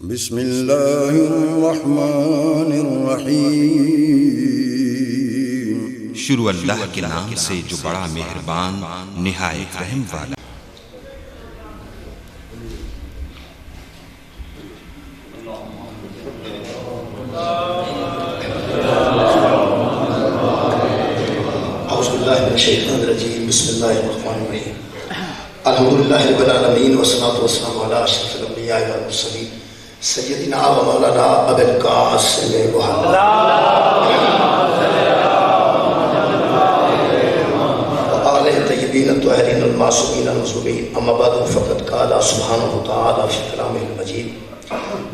بسم اللہ الرحمن الرحیم۔ شروع اللہ کے نام سے جو بڑا مہربان نہایت رحم والا۔ اعوذ باللہ من الشیطان الرجیم، بسم اللہ الرحمن الرحیم۔ الحمدللہ رب العالمین والصلاۃ والسلام علی اشرف الانبیاء والمرسلین سیدنا و مولانا ابی القاسم محمد وآلہ الطیبین الطاہرین المعصومین المظلومین، اما بعد فقد قال سبحانہ وتعالی فی کلامہ المجید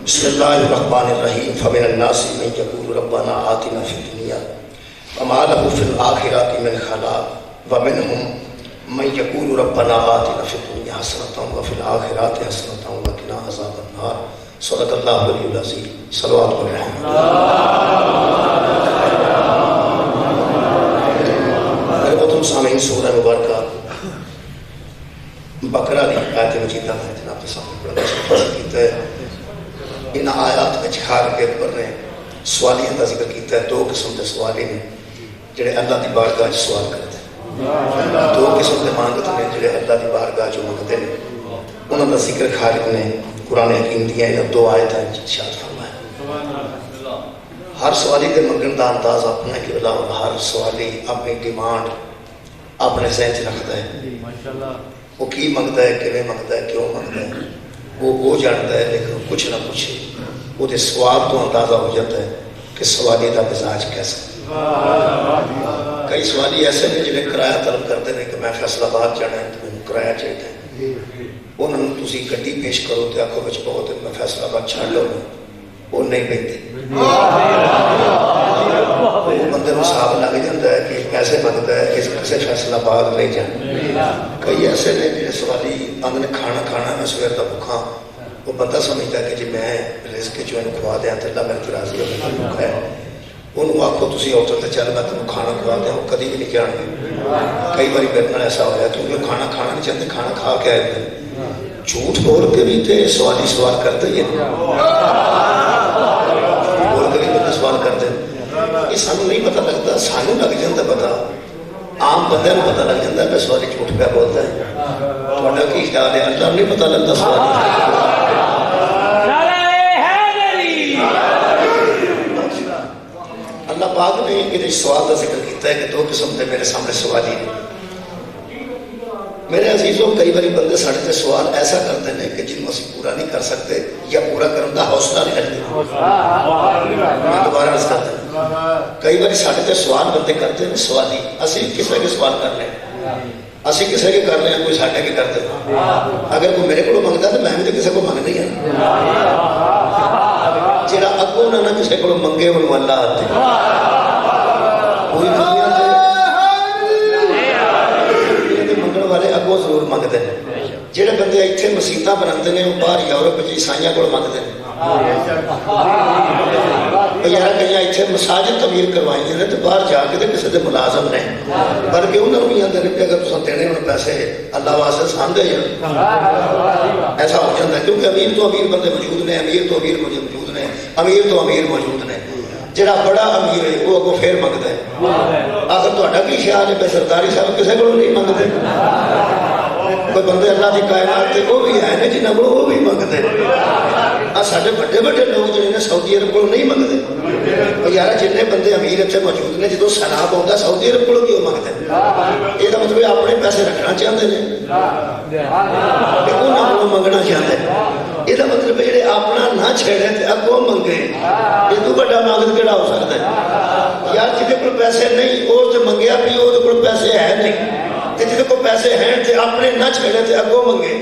بسم اللہ الرحمن الرحیم۔ فمن الناس من یقول ربنا آتنا فی الدنیا وما له فی الآخرۃ من خلاق ومنہم من یقول ربنا آتنا فی الدنیا حسنۃ وفی الآخرۃ حسنۃ وقنا عذاب النار۔ صدق اللہ العلی العظیم۔ صلوات علیہ میرے محترم سامعین، سورہ مبارکہ بقرہ کی آیت مجیدہ ہے جناب کے سامنے پڑھنا کیتا ہے۔ ان آیات میں ہر کے اوپر نے سوالیاں کا ذکر کیتا ہے۔ دو قسم کے سوالی نے جڑے اللہ کی بارگاہ سوال کرتے ہیں، دو قسم کے مانگتے ہیں جڑے اللہ کی بارگاہ جو منگتے ہیں۔ انہوں کا ذکر خالق نے قرآن حکیم دیا یا دو آیتیں ارشاد فرمایا۔ ہر سوالی کے منگن کا انداز اپنا ہے کہ ہر سوالی اپنی ڈیمانڈ اپنے ذہن چ رکھتا ہے، وہ کی منگتا ہے، کیویں منگتا ہے، کیوں منگتا ہے، وہ جانتا ہے، لیکن کچھ نہ کچھ وہ سوال تو اندازہ ہو جاتا ہے کہ سوالی کا مزاج کیسا۔ کئی سوالی ایسے نے جنہیں کرایہ طلب کرتے ہیں کہ میں فیصلہ آباد جانا ہے تو مجھے کرایہ چاہیے، انہوں نے تسی گڈی پیش کرو تو آخو بچ بہت میں فیصلہ آباد چھڑ لوں، وہ نہیں بہتے۔ وہ بندے کو صاحب لگ جاتا ہے کہ پیسے منگتا ہے کہ کسی فیصلہ آباد نہیں جانا۔ کئی ایسے نے جنہیں سوالی آدھے کھانا کھانا میں سویر کا بھوکھا، وہ بندہ سمجھتا ہے کہ جی میں رزق جو ہے کھوا دیا تو اللہ میرے کو راضی ہو گیا بھوکھا ہے۔ انہوں آخو تسی ہوٹل تے چل میں تمہیں کھانا کھوا دیا، وہ کدی بھی نہیں جان گے۔ کئی بار میرے نال ایسا ہوا کیونکہ وہ کھانا کھانا نہیں چاہتے، کھانا کھا کے آئے تھے۔ جھوٹ بول کے بھی تے سوالی سوال کرتے ہی ہیں، بول کے بھی بندے سوال کرتے ہیں۔ یہ سانو نہیں پتہ لگتا، سانو لگ جاتا پتا، عام بندے کو پتہ لگ جاتا ہے کہ سوالی جھوٹ پہ بولتا ہے۔ تھوڑا کی خیال ہے؟ اللہ نہیں پتہ لگتا سوالی۔ اللہ پاک نے یہ سوال کا ذکر کیتا ہے کہ دو قسم کے میرے سامنے سوالی ہیں۔ میرے عزیزوں، کئی باری بندے ساڑھے تے سوال ایسا کرتے ہیں کہ جن کو اسی پورا نہیں کر سکتے یا پورا کرنے کا حوصلہ نہیں رکھتے۔ میں دوبارہ عرض کرتا ہوں، کئی باری ساڑھے تے سوال بندے کرتے ہیں سوالی، اسی کسے کے سوال کر لیں، اسی کسے کے کر لیں، کوئی ساڑھے کے کرتے ہیں۔ اگر کوئی میرے کو منگتا تو میں بھی تو کسے کو منگ نہیں ہے۔ جڑا اگوں نہ کسے کو منگے انہوں اللہ آتے۔ کوئی دنیا دے منگن والے اگوں ضرور منگتے ہیں۔ جڑے بندے اتنے مسیتاں بناتے ہیں وہ باہر یورپ جی عیسائیاں کو منگتے ہیں۔ یار کئی اتنے مساجد تعمیر کروائی ہیں تو باہر جا کے کسی کے ملازم نے، بلکہ انہوں نے بھی آتے ہیں کہ اگر تصا دینے ہونے پیسے اللہ واسطے سامنے جان۔ ایسا ہو جاتا ہے کیونکہ امیر تو امیر بندے موجود نے، امیر تو امیر موجود نے، امیر تو امیر موجود نے۔ جڑا بڑا امیر ہے وہ اگوں پھر منگتا ہے۔ آخر تہاڈا کی خیال ہے کہ سرکاری صاحب کسی کو نہیں منگتے؟ کوئی بندے اللہ کی کائنات سے وہ بھی ہے جنہوں کو وہ بھی منگتے ہیں۔ سارے بڑے بڑے لوگ جنہیں سعودی عرب کو نہیں منگتے۔ یار جن بندے امیر اتنے موجود نے جدو سیلاب آتا سعودی عرب کو کیوں منگتے ہیں؟ یہ مطلب اپنے پیسے رکھنا چاہتے ہیں، انہوں کو منگنا چاہتے ہیں۔ یہ مطلب جی اپنا نہ چھیڑے تو اگوں منگے، یہ تو بڑا مانگت کہڑا ہو سکتا ہے؟ یار جہد کو پیسے نہیں وہ تو منگیا بھی وہ کو پیسے ہے نہیں، جہد کو پیسے ہیں تو اپنے نہ چھیڑے تو اگوں منگے،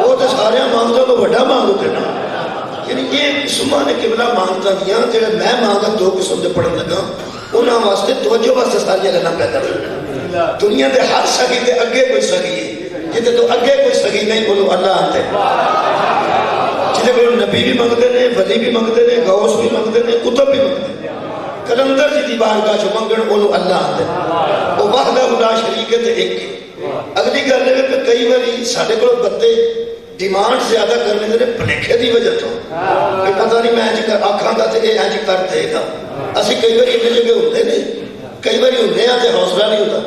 وہ تو سارے مانگتا تو بڑا مانگتے نا۔ یعنی یہ قسمہ نے قبلہ مانگتا دیا جہاں میں مانگا دو قسم سے پڑھن لگا انہوں واسطے توجہ واسطے ساری گلاں پیدا کر۔ دنیا کے ہر سگی کے اگے کوئی سگی ہے، جہاں تو اگے کوئی سگی نہیں بولو اللہ آتے۔ جہاں کو نبی بھی منگتے ہیں، ولی بھی منگتے ہیں، غوث بھی منگتے ہیں، کتب بھی منگتے ہیں، کلندر جی دی بارگاہ جو منگن انہوں اللہ آتے۔ وہ وحدہ لا شریک ہے تے ایک ہے۔ اگلی گل ہے کہ کئی باری سارے کو بندے ڈیمانڈ زیادہ کرنے دے بھلیکے دی وجہ تو کہ پتہ نہیں میں انج آکھاں گا تے یہ انج کر دے گا. اسی کئی بار انہیں جگہ ہوتے نہیں, کئی بار ہونے ہیں تے حوصلہ نہیں ہوتا.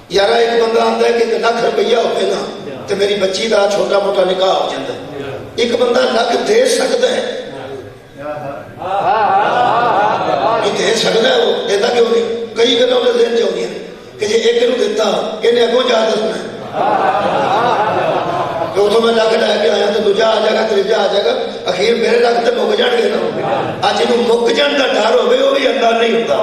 یار ایک بندہ آتا ہے کہ لاکھ روپیہ ہوئے نا تو میری بچی کا چھوٹا موٹا نکاح ہو جاتا ہے. ایک بندہ لاکھ دے سکتا ہے, دے سکتا ہے, وہ دیتا کیوں نہیں؟ کئی گلوں کے ذہن چاہیے کہ جی ایک نو دیتا انہیں اگوں جا دسنا کہ اتوں میں لاکھ لے کے آیا تو دوجا آ جائے گا, تیجا آ جائے گا, اخیر میرے لاکھ تو مک جان گے نا. اج یہ مک جان کا ڈر ہوئے وہ بھی اللہ نہیں ہوتا.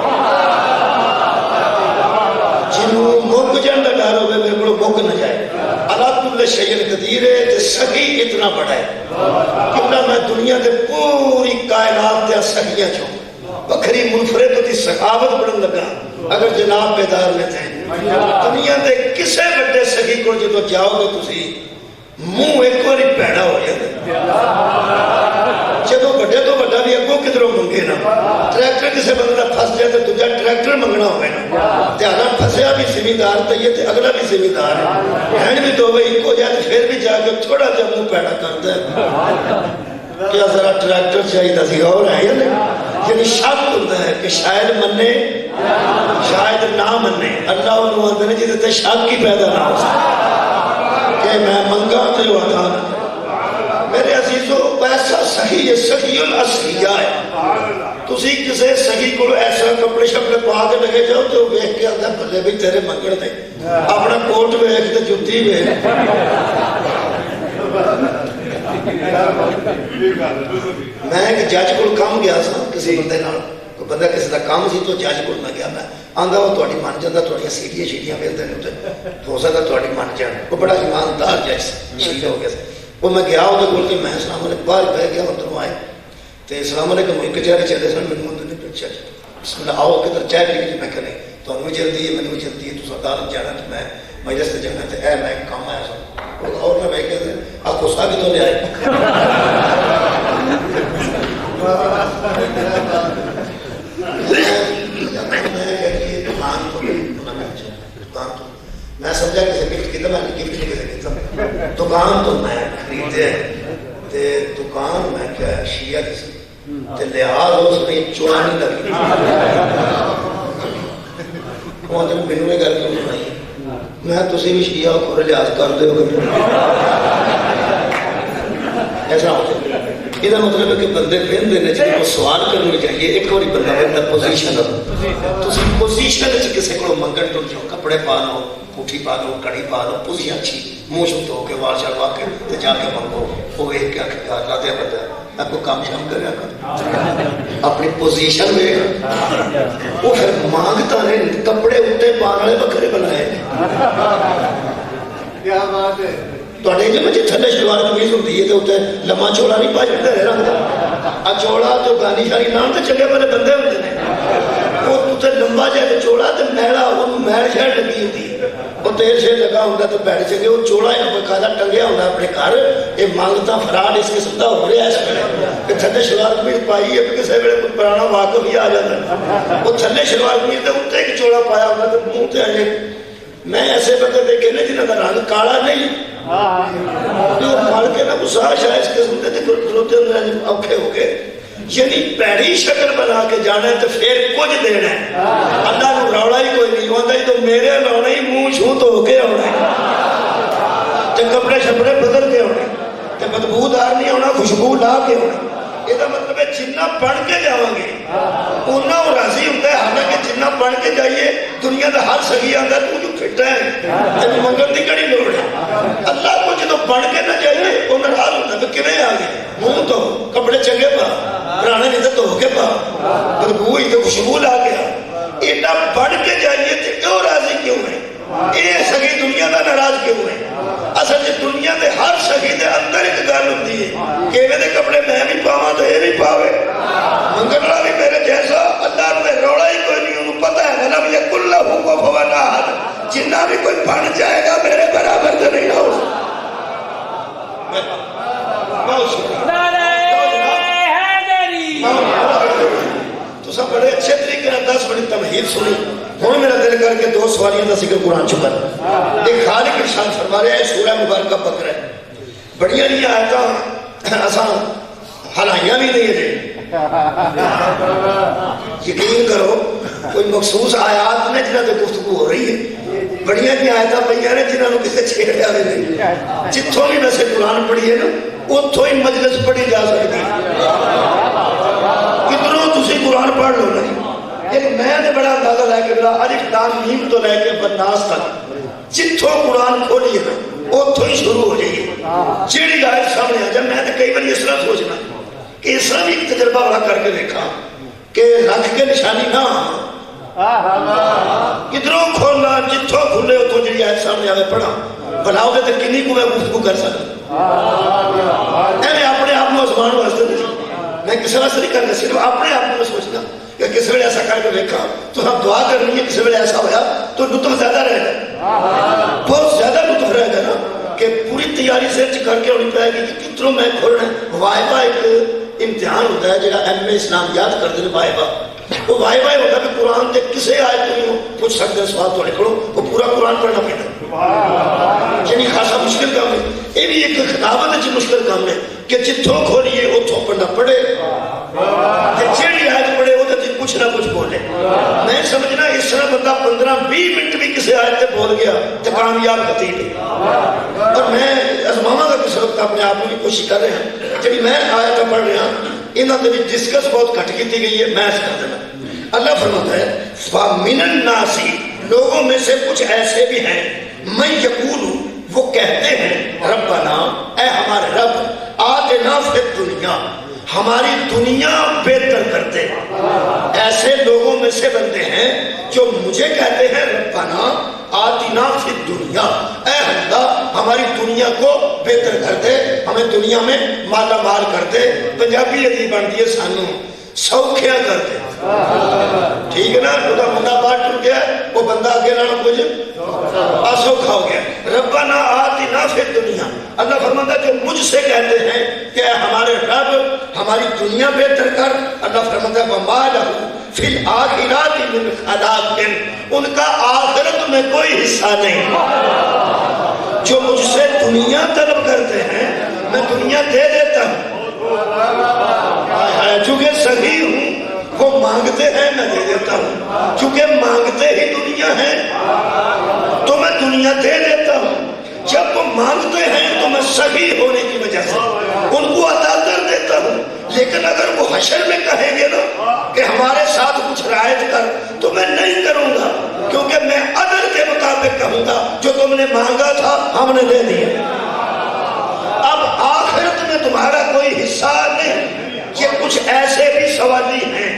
جنہوں مک جان کا ڈر ہوئے میرے کو مک نہ جائے. اللہ کل شیء قدیر ہے تے سخی اتنا بڑا ہے کہ میں دنیا کے پوری کائنات تے سخیاں چھو بکھری منفرد دی سخاوت بڑھن لگا. اگر جناب بیدار میں تھے دنیا دے کسے بڑے سخی کو جدو جاؤ گے تسی منہ ایک باری پیڑا ہو جائے. جدو بڑے تو بڑا بھی اگوں کدھروں منگے نا. ٹریکٹر کسے بندہ پھنس جائے تو دوجا ٹریکٹر منگنا ہوئے نا. دھیانا پھنسیا بھی زمیندار تیئے تے اگلا بھی زمیندار ہے. ہین بھی دو بھائی ایک ہو جائے تو پھر بھی جا کے تھوڑا جا منہ پیڑا کرتا ہے. کیا ذرا ٹریکٹر چاہیے تھی اور ہے یا نہیں؟ یعنی شک ہوتا ہے کہ شاید مننے شاید نہ مننے. اللہ انہوں آتے ہیں جیسے شک کی پیدا نہ ہو سکتا کہ میں منگا تو وہ عطا نہ. میرے عزیزو ایسا صحیح ہے, صحیح الاصلیہ ہے. تسی کسے صحیح کو ایسا کپڑے شپڑے پا کے لگے جاؤ تو ویکھ کے آتا بھلے بھی تیرے منگڑ دے اپنا کوٹ ویکھ تے جُتی ویکھ. میں ایک جج کو کام گیا سا کسی بندے نال, کوئی بندہ کسی کا کام سی تو جج کو میں گیا. میں آندا وہ تہاڈی من جاندا, تہاڈیاں سیڑھیاں شیڑھیاں ملدے نے تے ہو سکدا تہاڈی من جان. وہ بڑا ایماندار جج شہید ہو گیا. وہ میں گیا وہ بول کے میں السلام علیکم باہر بہ گیا, اندروں آئے تے السلام علیکم ایک کچہری چلے سن. میں اندر نے پوچھا بسم اللہ آؤ کدھر چائے پی کے. میں کہ نہیں تانوں بھی جلدی ہے مینوں بھی جلدی ہے, تو عدالت جانا تے میں مجلس تے جانا تے اے میں کام آیا سا. اور میں بیٹھ کے آپ کو صاحب تو لے آئے. میں سمجھا کسی گفٹ کی میں گفٹ نہیں کسی کی دکان تو میں خریدے تے دکان میں کیا شیعہ کسی تے لحاظ اس میں چوانی لگی. وہ جب مینوں یہ گل کیوں سنائی میں تسی بھی شیعہ کو لحاظ کر دے ہو ایسا ہو جائے. یہ مطلب ہے کہ بندے پہن دینے چاہیے وہ سوال کرنے چاہیے. ایک باری بندہ بندہ پوزیشن تسی پوزیشن کسی کو منگن ٹر جاؤ, کپڑے پا لو, پوٹھی پا لو, کڑی پا لو, پوزیشن اچھی منہ شفت ہو کے وال شال پا کے جا کے منگو. وہ ایک کیا اللہ دیا بندہ میں کو کام شام کریا کر اپنی پوزیشن میں وہ پھر مانگتا نے کپڑے اتنے پانے والے بکرے بنائے. کیا بات ہے. تھوڑے جی مجھے تھلے شلوار قمیض ہوتی ہے تو اتنے لمبا چوڑا نہیں پا جاتا رنگ چوڑا تو گانی شانی نام تو چنگے بڑے بندے ہوتے ہیں. وہ اتنے لمبا جائے چوڑا تو میلا وہ میل شہر لگی ہوتی ہے, وہ تیل شیر لگا ہوتا تو بیٹھ چکے وہ چوڑا باقاعدہ ٹنگیا ہوتا اپنے گھر. یہ مانگتا فراڈ اس قسم کا ہو رہا ہے اس ویلے کہ تھلے شلوار قمیض پائی ہے کسی ویلے کوئی پرانا واقعہ بھی آ جاتا ہے. وہ تھلے شلوار قمیض کے اتنے ایک چوڑا پایا ہوتا تو منہ تے آئے. میں ایسے بندے دیکھے نا جنہوں کا رنگ کالا نہیں پڑھ کے نا گسا شاید اس قسم کے کھلوتے اوکھے ہو گئے. یعنی پیڑی شکل بنا کے جانا ہے تو پھر کچھ دینا ہے. اللہ کو روڑا ہی کوئی نہیں ہوتا تو میرے رونا ہی منہ چھو تو ہو کے آنا ہے, کپڑے شپڑے بدل کے آنا ہے, بدبودار نہیں ہونا, خوشبو لا کے آنا. یہ مطلب ہے جنہ پڑھ کے جاؤ گے اتنا وہ راضی ہوتا ہے. حالانکہ جنہ پڑھ کے جائیے دنیا کا ہر سخی آتا ہے تو جو پھٹا ہے تین منگل کی کڑی لوڑ ہے. اللہ کو جدو پڑھ کے نہ جائیے وہ ناراض ہوتا ہے کھے آ گئے منہ تو کپڑے چنگے پا پرانے نہیں تو دھو کے پا بدبو ہی تو خوشبو لا گیا. ایڈا پڑھ کے جائیے تو کیوں راضی کیوں ہے؟ یہ سخی دنیا کا ناراض کیوں ہے؟ اصل جی دنیا دے ہر سخی دے اندر ایک گل ہوتی ہے کہ میں دے کپڑے میں بھی پاواں تو یہ نہیں پاوے. منگن والا بھی میرے جیسا اللہ نے روڑا ہی کوئی نہیں, انہوں پتہ ہے ولم یکن لہ کفوا احد. جنہ بھی کوئی بن جائے گا میرے برابر تو نہیں ہو سکتا. تو بڑے اچھے طریقے 10 بڑی تمہید سنی. ہوں میرا دل کر کے 2 سواریاں کا ذکر قرآن چکا. ایک خالق ارشاد فرما رہا ہے سورہ مبارکہ بقرہ ہے. بڑیاں نہیں آیتاں اساں ہلائیاں بھی نہیں ہے. یقین کرو کوئی مخصوص آیات نے جنہاں سے گفتگو ہو رہی ہے. بڑیاں کی آیتاں پہ نے جنہاں نے کسی چھیڑیا بھی نہیں. جتوں بھی ویسے قرآن پڑھی ہے نا اتوں ہی مجلس پڑھی جا سکتی. کتنوں تسی قرآن پڑھ لو نہیں. ایک میں نے بڑا اندازہ لے کے بلا الف لام میم تو لے کے بناس تک جتوں قرآن کھولیے نا اتوں ہی شروع ہو جائیے. جیڑی آیت سامنے آ جائے میں نے کئی بار اس طرح سوچنا کہ اس طرح بھی ایک تجربہ بڑا کر کے دیکھا کہ رکھ کے نشانی نہ کدھروں کھولنا جتوں کھلے اتوں جی آیت سامنے آئے پڑھا بناؤ گے تو کنی کو میں گفتگو کر سکتا. میں اپنے آپ کو آسمان واسطے نہیں میں کسی واسطے نہیں کرنا صرف اپنے آپ کو سوچنا کہ کسی ویلے ایسا کر کے دیکھا تو ہم دعا کرنی ہے کسی ویلے ایسا ہوا تو لطف زیادہ رہے گا. بہت زیادہ لطف رہے گا نا کہ پوری تیاری سے کر کے ہونی پائے گی کہ کتنوں میں کھولنا ہے. وائبہ ایک امتحان ہوتا ہے جہاں ایم اے اسلامیات کرتے ہیں. وائبہ وہ وائبہ ہوتا ہے کہ قرآن کے کسی آیت کو نہیں پوچھ سکتے ہیں سوال تو نکلو وہ پورا قرآن پڑھنا پڑتا. یعنی خاصا مشکل کام ہے. یہ بھی ایک خطابت ہے مشکل کام ہے کہ جتوں کھولیے اتوں پڑھنا پڑے. جیڑی آیت پڑھے وہ تو کچھ نہ کچھ بولے. میں سمجھنا اس طرح بندہ 15-20 منٹ بھی کسی آیت سے بول گیا تو کامیاب خطیب ہے. اور میں ازماما کا کس وقت اپنے آپ کی کوشش کر رہے ہیں جب میں آیت پڑھ رہا انہوں نے بھی ڈسکس بہت گھٹ کی گئی ہے. میں کر دینا اللہ فرماتا ہے فَمِنَ النَّاسِ لوگوں میں سے کچھ ایسے بھی ہیں میں یقول وہ کہتے ہیں ربنا اے ہمارے رب آتنا فی الدنیا ہماری دنیا بہتر کرتے. ایسے لوگوں میں سے بندے ہیں جو مجھے کہتے ہیں ربنا آتنا فی الدنیا اے اللہ ہماری دنیا کو بہتر کر دے ہمیں دنیا میں مالا مال کر دے. پنجابی عزیز بنتی ہے سانو سوکھیا کر دے. ٹھیک ہے نا وہ بندہ باہر ٹر گیا وہ بندہ آگے نہ کچھ سوکھا ہو گیا. ربنا آتنا فی الدنیا اللہ فرماتا ہے جو مجھ سے کہتے ہیں کہ ہمارے رب ہماری دنیا بہتر کر. اللہ فرماتا ہے وما لہ فی الآخرات من خلاق ان کا آخرت میں کوئی حصہ نہیں. جو مجھ سے دنیا طلب کرتے ہیں میں دنیا دے دیتا ہوں. چونکہ صحیح ہوں وہ مانگتے ہیں میں دے دیتا ہوں. چونکہ مانگتے ہی دنیا ہے تو میں دنیا دے دیتا ہوں. جب وہ مانگتے ہیں تو میں صحیح ہونے کی وجہ سے ان کو عطا کر دیتا ہوں. لیکن اگر وہ حشر میں کہیں گے نا کہ ہمارے ساتھ کچھ رعایت کر تو میں نہیں کروں گا کیونکہ میں عدل کے مطابق کہوں گا جو تم نے مانگا تھا ہم نے دے دیا. اب آخرت میں تمہارا کوئی حصہ نہیں. یہ کچھ ایسے بھی سوالی ہیں.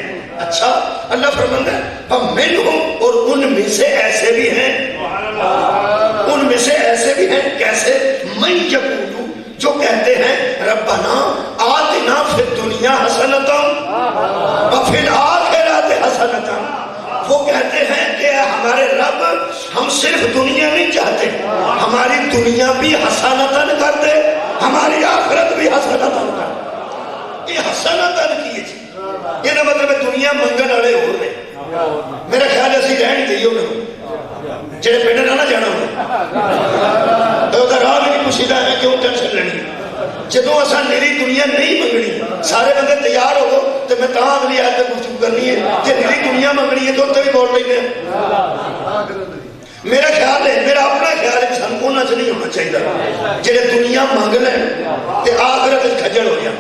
اچھا اللہ فرماتا ہے منہم اور ان میں سے ایسے بھی ہیں ان میں سے ایسے بھی ہیں کیسے من یقولو جو کہتے ہیں ربنا آتنا فی الدنیا حسنۃ وفی الآخرۃ حسنۃ. وہ کہتے ہیں کہ ہمارے رب ہم صرف دنیا نہیں چاہتے ہماری دنیا بھی حسنۃ کر دے ہماری آخرت بھی حسنۃ کر دے. یہ حسنۃ کیے جی یہ نہ مطلب دنیا منگن والے ہو رہے. میرا خیال ہے اسی رہن گئی انہوں جڑے پنڈ نہ جانا ہو تو راہ بھی نہیں پوچھتا ہے کیوں ٹینشن لینی. جدو اصا میری دنیا نہیں منگنی سارے بندے تیار ہو تو میں تاں اگلی آیت پہ گفتگو کرنی ہے کہ میری دنیا منگنی ہے تو اتنے بھی بول رہی ہیں. میرا خیال ہے میرا اپنا خیال ہے کہ سن کو چ نہیں ہونا چاہیے جڑے دنیا مانگ لیں تے آخرت کھجل ہو جائیں.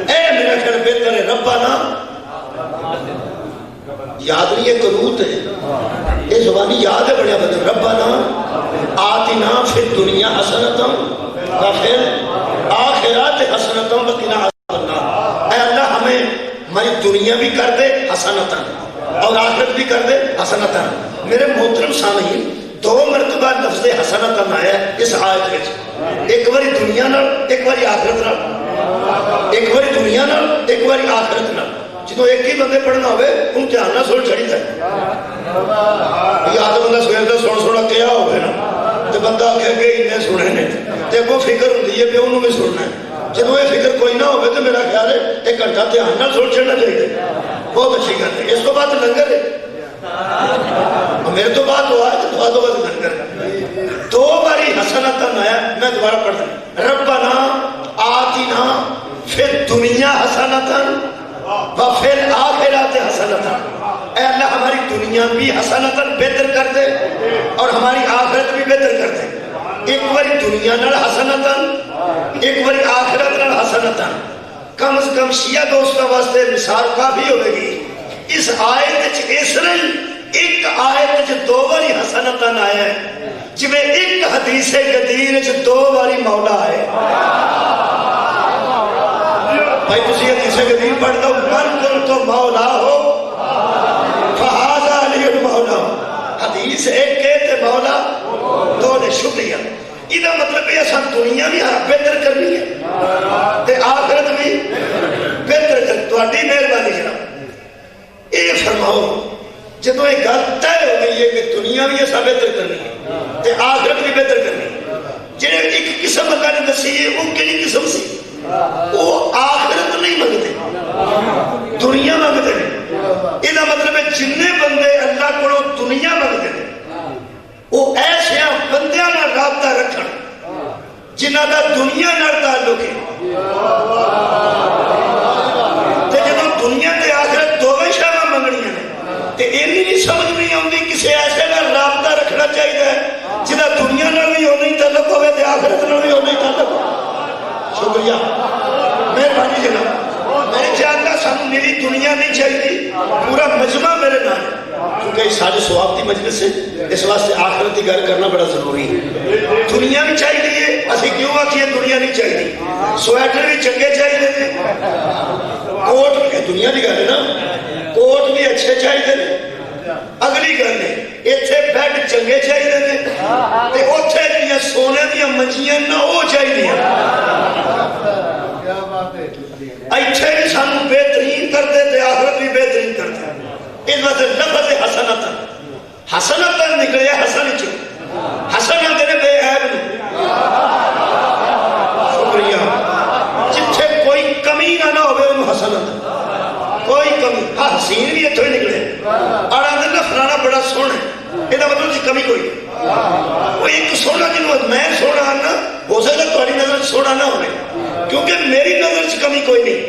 اے میرا خیال بہتر ہے ربنا یاد نہیں ہے قنوت ہے یہ زبانی یاد ہے بڑا بدل ربنا آتنا فی الدنیا حسنۃ وفی الآخرۃ حسنۃ وقنا عذاب النار. اے اللہ ہمیں ہماری دنیا بھی کر دے حسنۃ اور آخرت بھی کر دے حسنۃ. میرے محترم سامعین 2 مرتبہ لفظ حسنۃ آیا ہے اس آیت میں. ایک باری دنیا نال ایک باری آخرت نال. ایک باری دنیا نال ایک باری آخرت نال. جدو ایک ہی بندے پڑھنا ہوئے ان دھیان نہ سن چڑی جائے. یاد بندہ سویر کا سن کیا ہوگا نا تو بندہ آخر کہ انہیں سنے نے تو اگوں فکر ہوتی ہے کہ انہوں بھی سننا ہے جب یہ فکر کوئی نہ ہوگی تو میرا خیال ہے ایک گھنٹہ دھیان نہ سن چڑھنا چاہیے. بہت اچھی گل ہے. اس کو بعد لنگر ہے. میرے تو بعد دعا ہے تو دعا تو بعد لنگر. 2 باری حسنتن آیا. میں دوبارہ پڑھ دیں. ربنا آتنا فی الدنیا حسنتن وفی الآخرات حسنتن. اے اللہ ہماری دنیا بھی حسنتن بہتر کر دے اور ہماری آخرت بھی بہتر کر دے. ایک باری دنیا نال حسنتن ایک باری آخرت نال حسنتن. کم از کم شیعہ دوستوں واسطے مثال کافی ہوئے گی. اس آیت اس طرح ایک آیت 2 باری حسنتن آیا ہے جی میں ایک حدیث قدیر 2 باری مولا ہے. بھائی تسی حدیث قدیر پڑھ دو. من کن تو مولا ہو فہذا علی المولا. حدیث ایک کہتے مولا دو نے شکریہ. یہ مطلب ہے اصل دنیا بھی بہتر کرنی ہے تے آخرت بھی بہتر کرنی. تہاڈی مہربانی جناب یہ فرماؤ جب یہ گل طے ہو گئی ہے کہ دنیا بھی ایسا بہتر کرنی ہے تے آخرت بھی بہتر کرنی ہے. جنہیں ایک قسم اللہ نے دسی ہے وہ کہڑی قسم سی؟ وہ آخرت نہیں منگتے دنیا منگتے ہیں. یہ مطلب ہے جن بندے اللہ کو دنیا منگتے ہیں وہ ایسے بندیاں نال رابطہ رکھن جنہ کا دنیا نال تعلق ہے. تے جدوں دنیا تے آخرت دوویں شیاں منگنیاں نے تے اینی نہیں سمجھ نہیں آتی کسی ایسے نال رابطہ رکھنا چاہیے جنہ دنیا نال بھی ہونا ہی تعلق ہوئے تے آخرت نال بھی ہونا ہی تعلق ہو. شکریہ مہربانی جناب. میں چاہتا سانو میری دنیا نہیں چاہیے پورا مجمع میرے نال کیونکہ سارے ثواب کی مجلس ہے اس واسطے آخرت کی گل کرنا بڑا ضروری ہے. دنیا بھی چاہیے اسی کیوں آخیے دنیا نہیں چاہیے. سویٹر بھی چنگے چاہیے کوٹ بھی دنیا کی گل ہے نا کوٹ بھی اچھے چاہیے. اگلی گل ہے اتنے بیڈ چنگے چاہیے اتنے سونے دیا منجیاں نہ وہ چاہیے. ایتھے بھی سانو بہترین کرتے تے آخرت بھی بہترین کرتے. اس واسطے لفظ حسنتن حسنتن نکلے حسن چ حسن آتے بے عیب نہیں. شکریہ. جتھے کوئی کمی نہ ہوئے انہوں حسنتن کوئی کمی. ہاں حسین بھی اتھے نکلے اور آدھے نہ فلانا بڑا سونا ہے یہ مطلب جی کمی کوئی. وہ ایک سونا جنہوں میں سونا آنا ہو سکتا تھوڑی نظر سونا نہ ہوئے کیونکہ میری نظر سے کمی کوئی نہیں.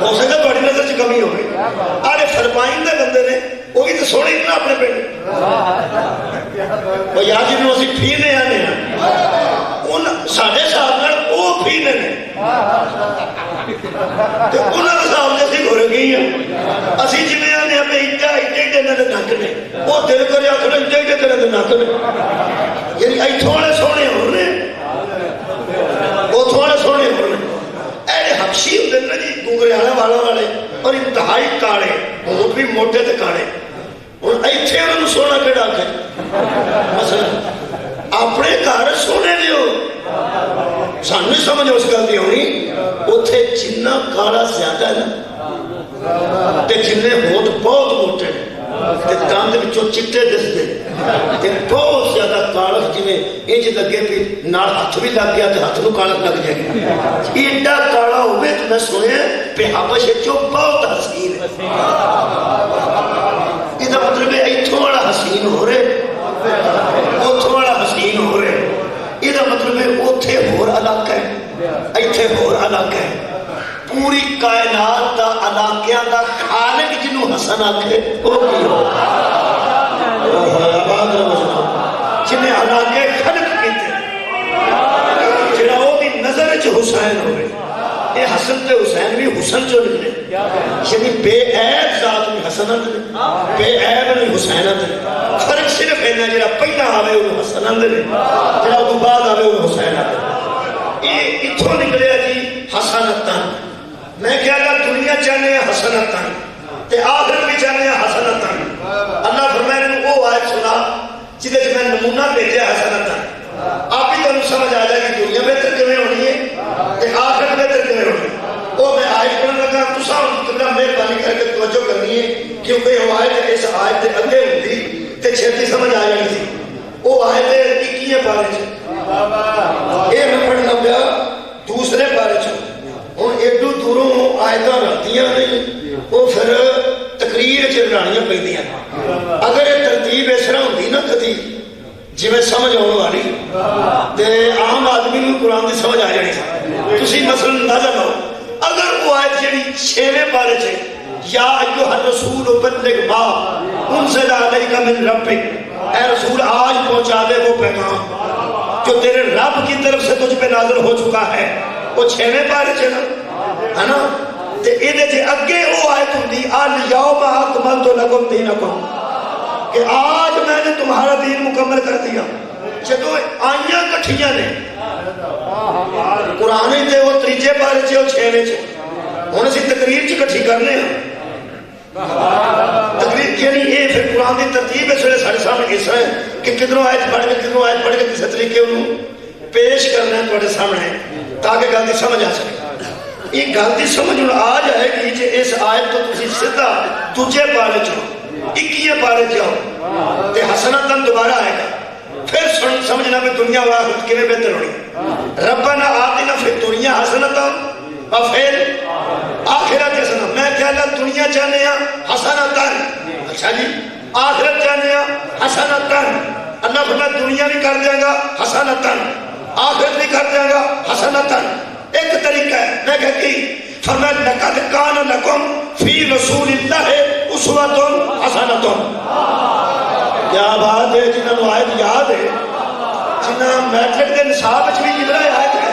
ہو سکتا تھوڑی نظر سے کمی ہوئے. آرے فرمائن دے بندے نے وہ بھی تو سونے ہی نہ اپنے پیڑ وہ یاد جنہوں اسی پھیرنے آنے ہیں ان ساڑھے ساتھ نر وہ پھیرنے نے تو انہوں نے صاحب جیسی گھر گئی ہیں اسی جنہیں آنے ہمیں اٹھے دے نکنے وہ دل کرے آخر اٹھے دے نکنے یعنی ایتھوں والے سونے ہو رہے اتھوں والے سونے ہو رہے. اے حبشی ہوتے ہیں نا جی گنگریانے والے اور انتہائی کاڑے ہونٹ بھی موٹے تے کاڑے اور ایتھے انہوں سونا کیڑا کے مثلا اپنے گھر سونے دیو سانو نہیں سمجھ اس گل دی ہونی. اتھے جنہ کاڑا زیادہ ہے نا تے جننے ہونٹ بہت موٹے تے دند وچوں چٹے دسدے تے بہت زیادہ کالک جویں انج لگے بھی نال ہاتھ بھی لگ گیا تے ہاتھ نوں کالک لگ جائے گی. ایڈا کالا ہوے تے میں سنیا پہ حبش وچوں بہت حسین ہے. یہ مطلب ہے ایتھوں والا حسین ہو رہے اتھوں والا حسین ہو رہے. یہ مطلب ہے اتھے ہور علاقہ ہے ایتھے ہور علاقہ ہے. پوری کائنات دا علاقیاں دا خالق جنہوں حسن آکھے وہ کی ہو جنہیں علاقے خلق کیتے جنہوں وہ بھی نظر چ حسین ہوئے. یہ حسن تے حسین بھی حسن جو نکلے یعنی بے عیب ذات بھی حسن آتے بے عیب نہیں حسین آتے. فرق صرف ہے نا جنہا پہلا آوے انہوں حسن آتے جنہا تو بعد آوے انہوں حسین آتے. یہ اتھوں نکلے جی حسنتن. میں کیا اللہ دنیا چاہنے ہیں حسنتن تے آخر بھی چاہنے ہیں حسنتن. اللہ فرمائے نے وہ آیت سنا جدے سے میں نمونہ بھیجا حسنتن. آپ ہی تو سمجھ آ جائے کہ دنیا بہتر کیوں ہونی ہے تے آخر بہتر کیوں ہونی ہے. وہ میں آیت پڑھنے لگا تو سب تمہیں مہربانی کر کے توجہ کرنی ہے کیونکہ وہ آیت اس آیت کے اگے ہوتی تے چھتی سمجھ آ جائے تھی. وہ آیت 21 پارے یہ میں پڑھنا پیا جی میں سمجھ آنے والی تے عام آدمی کو قرآن کی سمجھ آ جانی تھی مثلا اندازہ لو اگر وہ آیت جڑی 6ویں پارے سے یا ایھا الرسول بلغ ما انزل الیک من ربک، اے رسول آج پہنچا دے وہ پیغام جو تیرے رب کی طرف سے تجھ پہ نازل ہو چکا ہے، وہ 6ویں پارے سے نا ہے نا. تے ایدے جے اگے وہ آیت ہوندی الیوم اکملت لکم دینکم کہ آج میں نے تمہارا دین مکمل کر دیا. جدو آئیاں کٹھیاں نے قرآن تے وہ 3 پارے سے اور 6ویں سے ہن اسی تقریر چ کٹھی کرنے ہیں تقریر یعنی یہ پھر قرآن کی ترتیب اس ویلے سارے سامنے اس طرح ہے کہ کدھروں آیت پڑھ کے کدھروں آیت پڑھ کے کسی طریقے انہوں پیش کرنا ہے تھوڑے سامنے تاکہ گل کی سمجھ آ سکے. یہ گل کی سمجھ آ جائے گی کہ اس آیت تو تسی سیدھا 2 پارے چ 21 پارے جاؤ تے حسنتاً دوبارہ آئے گا. پھر سمجھنا بھی دنیا واحد کیویں بہتر ہونی. ربنا آتنا فی الدنیا حسنتاً وفی آخرت حسنہ. میں کیا اللہ دنیا چاہنے ہیں حسنتاً، اچھا جی آخرت چاہنے ہیں حسنتاً. اللہ فرمایا دنیا بھی کر دے گا حسنتاً، آخرت بھی کر دے گا حسنتاً. ایک طریقہ ہے میں کہتی فرمایا لقد کان لکم فی رسول اللہ اسوۃ حسنۃ. کیا بات ہے جنہوں نے آیت یاد ہے، جنہوں میٹرک کے نصاب بھی کدھر آیت ہے،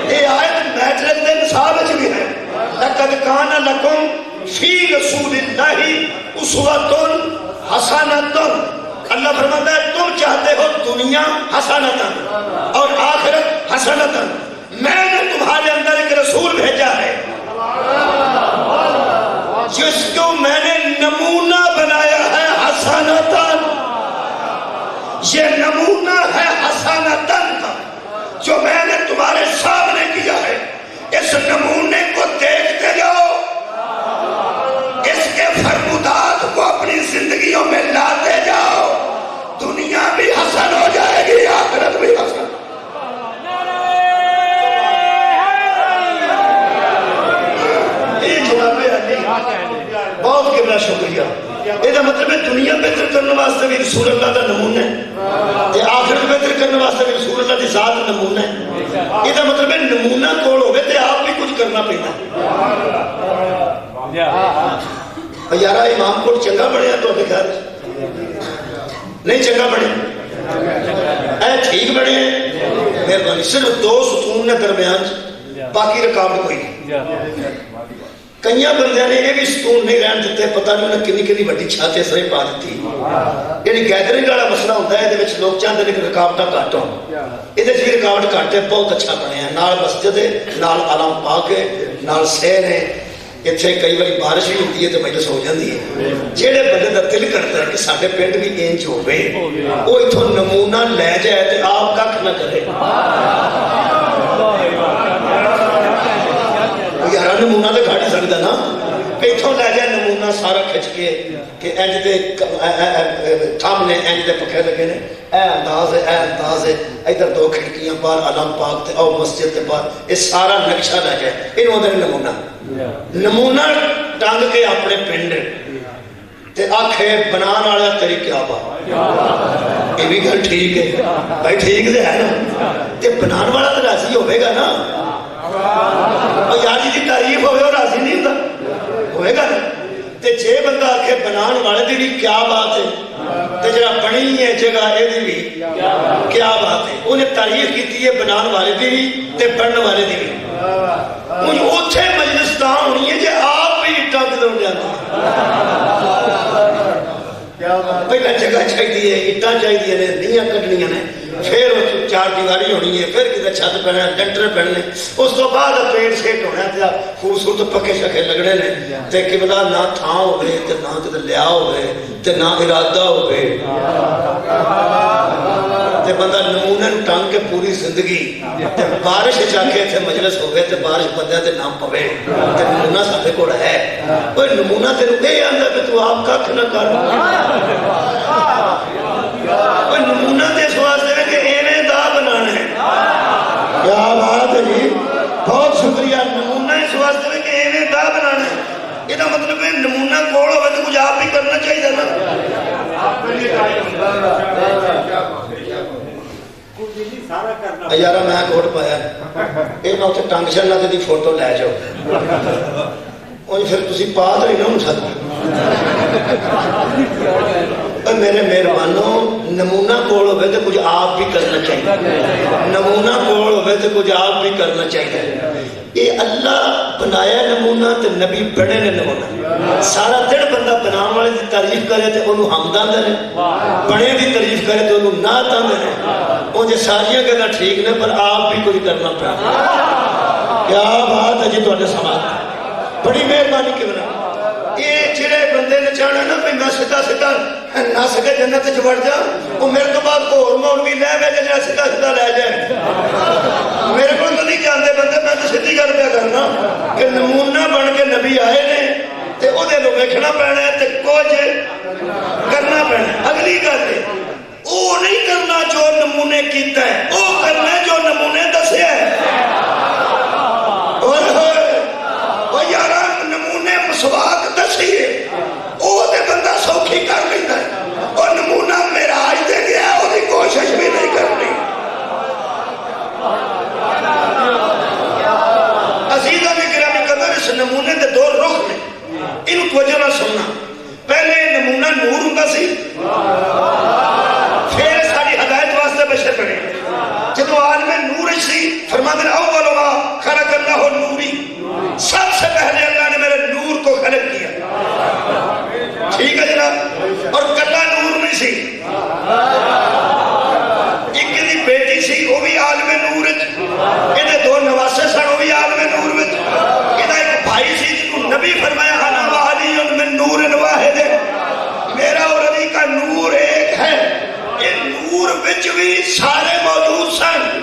یہ آیت میٹرک کے نصاب بھی ہے. لقد کان لکم فی رسول اللہ اسوۃ حسنۃ. اللہ فرماتا ہے تم چاہتے ہو دنیا حسنۃ اور آخرت حسنۃ. میں نے تمہارے اندر ایک رسول بھیجا ہے جس کو میں نے نمونہ بنایا ہے حسنتاً. یہ نمونہ ہے حسنتاً کا جو میں نے تمہارے سامنے کیا ہے. اس نمونے کو دیکھتے جاؤ، اس کے فرمودات کو اپنی زندگیوں میں لاتے جاؤ. دنیا بھی حسن ہو جائے گی، آخرت بھی حسن. بہت قبلہ شکریہ. یہ مطلب ہے دنیا بہتر کرنے واسطے بھی رسول اللہ کا نمونہ ہے، آخرت بہتر کرنے واسطے بھی رسول اللہ کی ذات نمونہ ہے. یہ مطلب ہے نمونہ کول ہوگے تو آپ بھی کچھ کرنا پڑنا. یارا امام کوٹ چنگا بنیا تو خیال نہیں چنگا بنے اے ٹھیک بنے مہربانی. صرف 2 ستون نے درمیان باقی رکاوٹ کوئی نہیں. کئی بندے نے یہ بھی ستون نہیں رہن دیتے، پتہ نہیں انہیں کنی کنی بڑی چھت اس طرح پا دیتی. یعنی گیدرنگ والا مسئلہ ہوتا ہے، یہ لوگ چاہتے ہیں کہ رکاوٹاں گھٹ ہو. یہ بھی رکاوٹ گھٹ ہے، بہت اچھا بنیا ہے. نال مسجد ہے، نال علم پا کے، نال سیر ہے. اتنے کئی بار بارش بھی ہوتی ہے تو مجلس ہو جاتی ہے. جہے بندے کا دل کرتا ہے کہ سارے پنڈ بھی انج ہوئے، وہ اتوں نمونہ لے جائے تو آپ کھ نہ کرے. یار نمونہ تو کھڑ ہی سکتا نا، اتوں لے جائے نمونہ سارا کھچ کے کہ انج دے تھم نے انج دے پکھے لگے نے، اے انداز ہے، اے انداز ہے. ادھر 2 کھڑکیاں باہر علم پاک تے او مسجد کے باہر، یہ سارا نقشہ لے جائے. یہ نمونہ نمونہ ٹنگ کے اپنے پنڈ تے آکھے بنان والا تیری کیا بات. یہ بھی گل ٹھیک ہے بھائی، ٹھیک تو ہے نا. تے بنان والا تو راضی ہوئے گا نا. اور یار جی تعریف ہوئے اور راضی نہیں ہوتا ہوئے گا نا. تے جے بندہ آکھے بنان والے دی بھی کیا بات ہے، تے جڑا بنی ہے جگہ یہ بھی کیا بات ہے. انہیں تعریف کی ہے بنان والے دی بھی تے بننے والے دی بھی. اتنے مجلس تا ہونی ہے جی آپ بھی اٹا کدھر جاتی. پہلے جگہ چاہیے، اٹا چاہیے نے، نیاں کڈنیاں نے، پھر 4 دیواری ہونی ہے، پھر کدھر چھت پہنا، لنٹر پہننے، اس تو بعد پیڑ سیٹ ہونا ہے. خوبصورت پکے شکے لگنے نے تے کہ بلا نہ تھان ہوئے تے نہ کدھر لیا ہوئے تے نہ ارادہ ہوئے. تے بندہ نمونہ ٹنگ کے پوری زندگی تے بارش جا کے اتنے مجلس ہوئے تے بارش بندے تے نہ پوے تے نمونہ سارے کول ہے. کوئی نمونہ تینوں یہ آتا کہ تو آپ کھ نہ کر. کوئی نمونہ تے اس واسطے کہ ایویں دا بنانا ہے. کیا بات ہے جی، بہت شکریہ. نمونہ اس واسطے کہ ایویں دا بنانا ہے. یہ مطلب ہے نمونہ کول ہوئے تو کچھ آپ بھی کرنا چاہیے نا. یار میں کوٹ پایا یہ میں اتنے ٹنگ چلنا تیری فوٹو لے جاؤ پھر تھی پا تو نہیں نہ ہو سکتا میرے مہربانوں نمونہ کول ہوئے تو کچھ آپ بھی کرنا چاہیے نمونہ کول ہوئے تو کچھ آپ بھی کرنا چاہیے یہ اللہ بنایا نمونہ تو نبی بڑے نے نمونہ سارا دن بندہ بنانے والے کی تعریف کرے تو انہوں حمد آندے نے بڑے کی تعریف کرے تو انہوں نعت آندے نے مجھے ساریاں گلاں ٹھیک نے پر آپ بھی کچھ کرنا پڑا کیا بات ہے جی تواڈے سماج بڑی مہربانی کیوں نہ یہ جڑے بندے نے چاہنا نا بھئی میں سیدھا سیدھا نس کے جنت وچ وڑ جا وہ میرے تو بعد ہور مولوی لے گئے جڑا سیدھا سیدھا لے جائے میرے کو تو نہیں جانتے بندے میں تو سیدھی گل پہ کرنا کہ نمونہ بن کے نبی آئے نے تے او دے لو ویکھنا پینا ہے تے کچھ کرنا پینا اگلی گل ہے او نہیں کرنا جو نمونے کیتا ہے او کرنا جو نمونے دسیا ہے مسواک دسیے وہ بندہ سوکھی کر لیتا ہے اور نمونہ معراج دے گیا وہ کوشش بھی نہیں کرنی عزیزہ نے گرامی قدر اس نمونے دے دو رخ نے ان توجہ نہ سننا پہلے نمونہ نور ہوں سی پھر ساری ہدایت واسطے بشر بنے جب عالم نور سی فرماتے ہیں اول ما خلق اللہ نوری سب سے پہلے اللہ نے میرے نور کو خلق کیا ٹھیک ہے جناب اور کلا نور نہیں سی ایک دی بیٹی سی وہ بھی عالم نور یہ دو نواسے سن وہ بھی عالم نور یہ ایک بھائی سی جنہوں نبی فرمایا انا و علی من نور واحد میرا اور علی کا نور ایک ہے یہ نور وچ بھی سارے موجود سن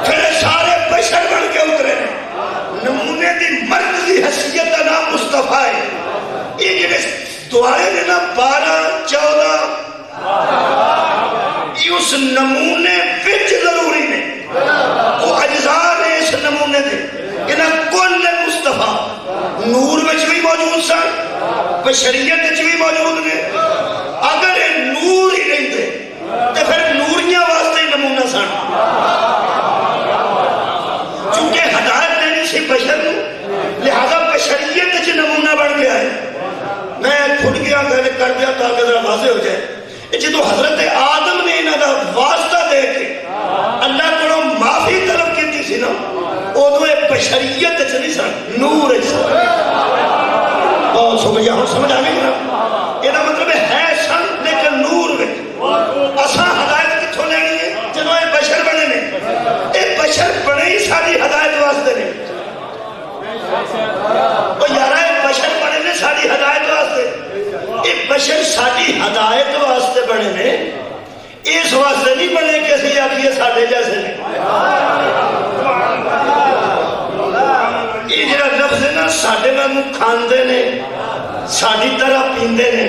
پھر سارے بشر بن کے اترے نمونے دی مرکزی حیثیت کا نام مصطفیٰ ہے یہ جنہیں دعائیں نے نا 12-14 یہ اس نمونے وچ ضروری نے وہ اجزاء نے اس نمونے دے کہ نا کل مصطفیٰ نور وچ بھی موجود سن بشریت وچ بھی موجود نے اگر یہ نور ہی نہیں دے تو پھر نوریاں واسطے ہی نمونہ سن چونکہ ہدایت بشر لہذا بشریت چ نمونہ بن گیا ہے میں کھل گیا گل کر دیا تاکہ ذرا واضح ہو جائے جدو حضرت آدم نے انہوں کا واسطہ دے کے اللہ کو معافی طلب کی سی نا ادو یہ بشریت چ نہیں سن نور بہت شکریہ ہوں سمجھ آ گئی نا یہ مطلب ہے سن لیکن نور اساں ہدایت کتوں لینی ہے جب یہ بشر بنے نے یہ بشر بنے ہی ساری ہدایت واسطے نے وہ یارہ بشر بنے نے ساری ہدایت واسطے یہ بشر ساری ہدایت واسطے بنے نے اس واسطے نہیں بنے کہ اسی آخیے ساڈے جیسے نے یہ جڑا لفظ ہے نا ساڈے وانگوں کھاندے نے ساڈی طرح پیندے نے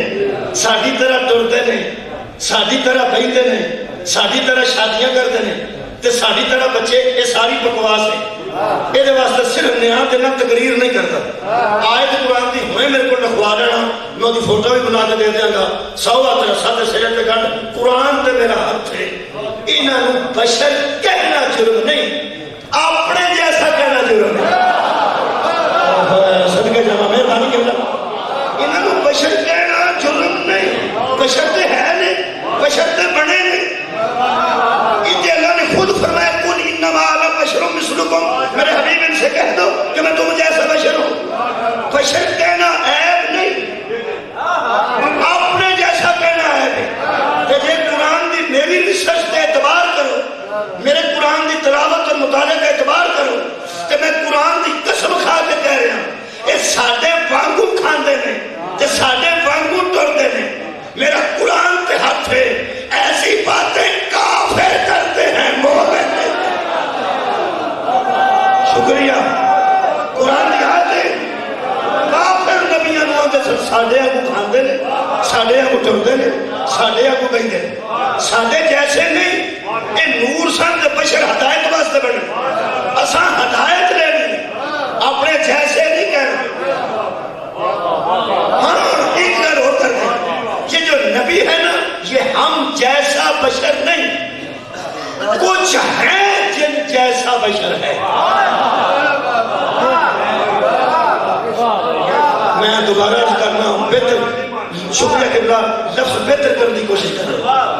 ساڈی طرح ٹرتے نے ساڈی طرح بہندے نے ساڈی طرح شادیاں کرتے ہیں تے ساڈی طرح بچے یہ ساری بکواس ہے یہ واسطے صرف نیا دینا تقریر نہیں کرتا آیت قرآن دی ہوئے میرے کو لکھوا لینا میں دی فوٹو بھی بنا کے دے دیا گا 100 ہاتھ رسا تے سر تے گھٹ قرآن تے میرا ہاتھ ہے انہوں بشر کہنا جرم نہیں اپنے جیسا کہنا جرم ہے صدقہ جانا مہربانی کہنا انہوں بشر کہنا جرم نہیں بشر تے ہے نہیں بشر تے بنے نہیں اللہ نے خود فرمایا کن انما انا بشر مثلکم میرے حبیب ان سے کہہ دو کہ میں تم جیسا بشر ہوں بشر کہنا عیب نہیں اپنے جیسا کہنا عیب ہے کہ یہ قرآن دی میری ریسرچ کا اعتبار کرو میرے قرآن دی تلاوت اور مطالعے کا اعتبار کرو کہ میں قرآن دی قسم کھا کے کہہ رہا ہوں یہ ساڈے وانگو کھاندے نے تے ساڈے وانگو ٹرتے نے میرا قرآن تے ہاتھ ہے ایسی باتیں کافر کرتے ہیں مومن شکریہ قرآن کی آیت ہے کافر نبیاں نو دے ساڈے اگوں کھاندے نے ساڈے اگوں ٹردے نے ساڈے اگوں بہندے نے ساڈے جیسے نہیں یہ نور سن تے بشر ہدایت واسطے بنے اساں ہدایت لینی اپنے جیسے نہیں کہنا ہاں ایک گل ہو کر یہ جو نبی ہے نا بشر نہیں، کچھ ہے جن جیسا بشر ہے. میں دوبارہ کرنا ہوں، بہتر شکریہ قبلہ لفظ بہتر کرنے کی کوشش کر رہا ہوں.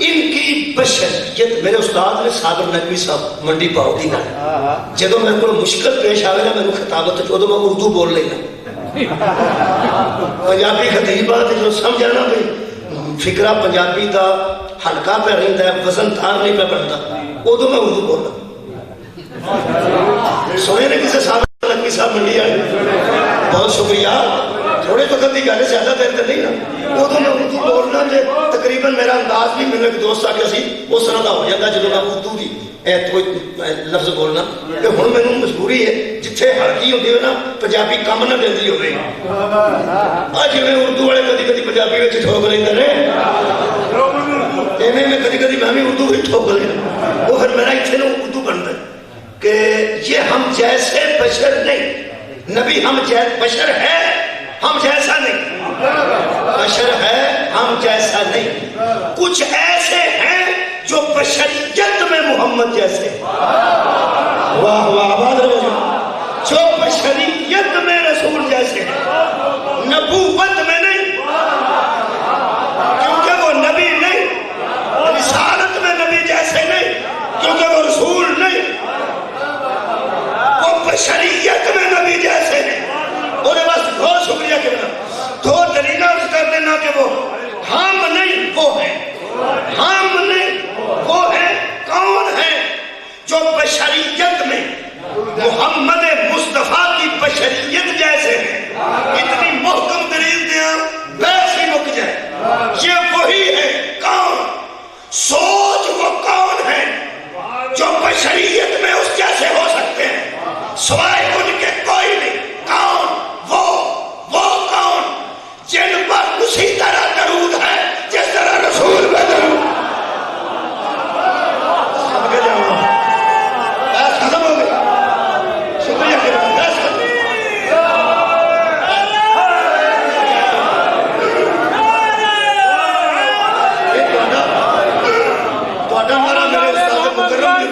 ان کی بشریت میرے استاد نے صابر نقوی صاحب منڈی پاؤ دی نا، جدو میرے کو مشکل پیش آئے نا میرے خطابت ادو میں اردو بول لینا. پنجابی خطیبات جو سمجھانا بھی فکرہ پنجابی دا ہلکا پہ رہتا ہے، وزن دار نہیں پہ بنتا، ادو میں اردو بولنا. سنے نے کسی صابر نقوی صاحب منڈی آئے، بہت شکریہ. تھوڑے وقت کی گل زیادہ دیر تو نہیں نا، ادو میں اردو بولنا جی تقریباً میرا انداز بھی میرے ایک دوست آ کے سی اس طرح کا ہو جاتا جب میں اردو کی لفظ بولنا. کہ ہوں میرے مجبوری ہے جتھے ہلکی ہوتی ہے نا پنجابی کم نہ دینی ہوگی. جی میں اردو والے کدی کدی پنجابی میں ٹھوک لیتے ہیں، میں کدی کدی میں بھی اردو بھی ٹھوک لینا. وہ پھر میرا اتنے اردو بنتا ہے کہ یہ ہم جیسے بشر نہیں، نبی ہم بشر ہے، ہم جیسا نہیں. بشر ہے ہم جیسا نہیں. کچھ ایسے ہیں جو بشریت میں محمد جیسے. واہ واہ آباد رہو. جو بشریت میں رسول جیسے ہیں، نبوت میں نہیں، کیونکہ وہ نبی نہیں. رسالت میں نبی جیسے نہیں، کیونکہ وہ رسول نہیں. وہ بشریت میں نبی جیسے ہیں. اور بس بہت شکریہ کرنا. دو دلیلیں اس کر دینا کہ وہ ہم نہیں وہ ہیں. ہم نہیں وہ ہیں. کون ہیں؟ جو بشریت میں محمد مصطفیٰ کی بشریت جیسے ہیں. اتنی محکم دلیل دیا ویسے مک جائے. یہ وہی ہے. کون؟ سوچ وہ کون ہے جو بشریت میں اس جیسے ہو سکتے ہیں؟ سوائے ان کے کوئی نہیں. کون؟ وہ کون جن پر اسی طرح درود ہے جس طرح رسول میں درود. سمجھ جاؤ بس ختم ہو گئی. شکریہ بس ختم. ہمارا میرے استاد مکرم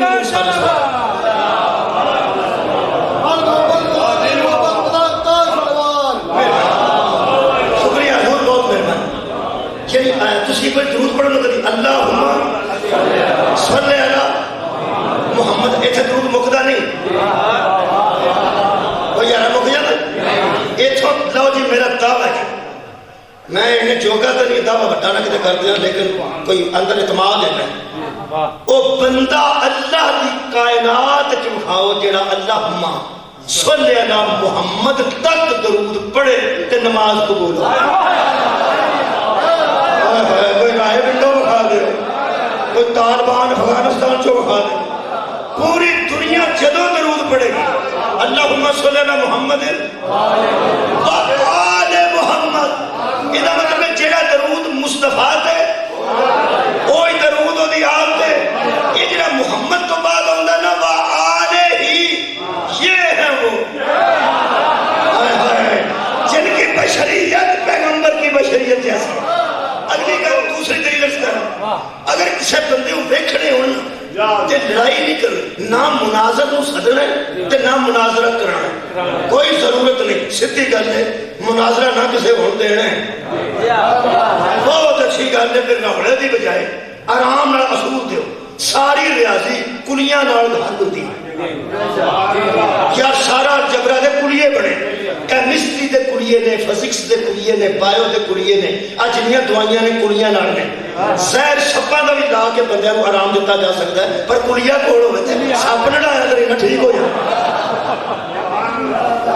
تسی کوئی درود پڑھنا کدی اللہم صلی علی محمد. ایتھے درود مکدا نہیں. وہ یار مک جاتا ایتھوں. لو جی میرا دعویٰ ہے، میں انہیں جوگا تو نہیں دعویٰ بٹانا کتے کر دیا، لیکن کوئی اندر اعتماد ہے. میں او بندہ اللہ دی کائنات کی اٹھاؤ جڑا اللہم صلی علی محمد تک درود پڑھے تے نماز قبول ہو. کوئی راہ ونڈو بکھا دے، کوئی طالبان افغانستان چو بکھا دے. پوری دنیا جدوں درود پڑھے گی اللہم صلی علی محمد وآل محمد. یہ مطلب ہے جڑا درود مصطفیٰ تے وہی درود دی آل تے. یہ جڑا محمد تو بعد آندا نا وآل ہی، یہ ہے وہ جن کی بشریت پیغمبر کی بشریت جیسی. اگلی گل دوسری دلیل کرنا، اگر کسی بندے کو دیکھنے ہونا تے لڑائی نہیں کرنی، نہ مناظر کو سدنا تے نہ مناظرہ کرنا. کوئی ضرورت نہیں. سیدھی گل ہے مناظرہ نہ کسی ہون دینا ہے. بہت اچھی گل ہے. پھر روڑے دی بجائے آرام نال اصول دیو. ساری ریاضی کلیاں نال حل ہوتی ہے. یا سارا جبرا دے کلیے بنے، کیمسٹری دے کلیے نے، فزکس دے کلیے نے، بایو دے کلیے نے. جنیاں دوائیاں نے کلیاں نال نے. زہر سپاں دا بھی لا کے بندے کو آرام دیتا جا سکتا ہے، پر کلیا کول ہوے تے سپ نڈایا کرے نہ ٹھیک ہو جائے.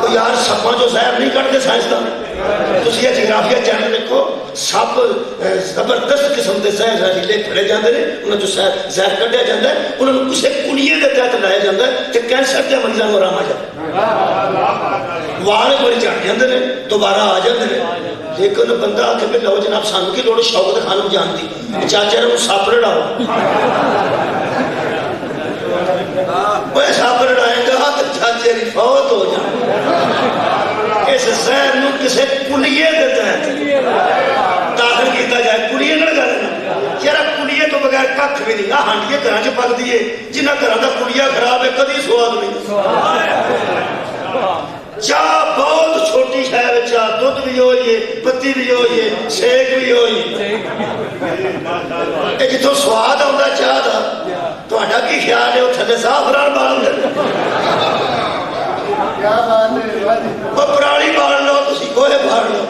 تو یار سپاں جو زہر نہیں کٹتے سائنسدان. تسی یہ جغرافیہ چینل دیکھو، سپ زبردست قسم دے زہر زہریلے پھڑے جاندے نے. انہاں جو زہر کڈیا جاندا ہے انہاں نوں کسے کلیے دے تحت لایا جاندا ہے تے کینسر دے مریضاں نوں آرام آ جاندا. وال بڑے چڑھ جاندے نے، دوبارہ آ جاندے نے. لیکن بندہ آ کے لو جناب سانو کی لوڑ شوکت خانم جانتی چاچے نے سپ لڑاؤ. وہ سپ لڑائے گا تو چاچے کی فوت ہو جائے. اس زہر نو کسے کلیے دے تحت داخل کیتا جائے. کلیے نہ لگا لینا. یار کڑیے تو بغیر کھ بھی نہیں. آ ہانڈیے گھر چ پکتی ہے, جنہ گھر کا کڑیا خراب ہے کدی سواد نہیں. چاہ بہت چھوٹی شہر چاہ, دودھ بھی ہوئی ہے, پتی بھی ہوئی ہے, سیک بھی ہوئی ہے. جتوں سواد آتا چاہ کا تھوڑا کی خیال ہے وہ تھلے زعفران بال دے, وہ پرانی بال لو, تسی گوہے بال لو,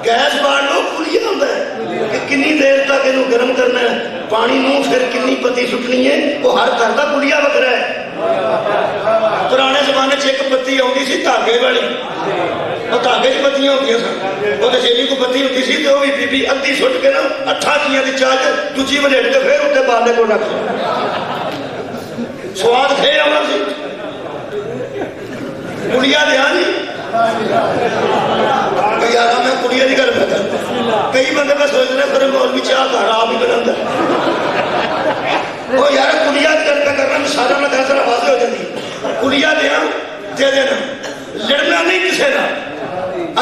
گیس بال لو, کڑیا ہوتا ہے کہ کنی دیر تک یہ گرم کرنا ہے, پانی نو پھر کنی پتی سٹنی ہے, وہ ہر گھر کا کڑیا وکرا ہے. پرانے زمانے ایک پتی آتی سی دھاگے والی, وہ دھاگے چ پتیاں ہوتی سن, وہ جیلی کو پتی ہوتی سی تو وہ بی ادھی سٹ کے نا اٹھا کیاں کی چاہ دوجی ولیٹ کے پھر اتنے بالے کو رکھ سواد تھے آنا سی. کڑیا دیا نہیں یار میں کڑیا نہیں کر پاتا. کئی بندے میں سوچ رہے پھر مولوی چاہ گھر آپ ہی بنا. وہ یار کڑیا کرنا مثالوں میں دس واضح ہو جاتی. کڑیا دیا دے دینا, لڑنا نہیں کسی کا.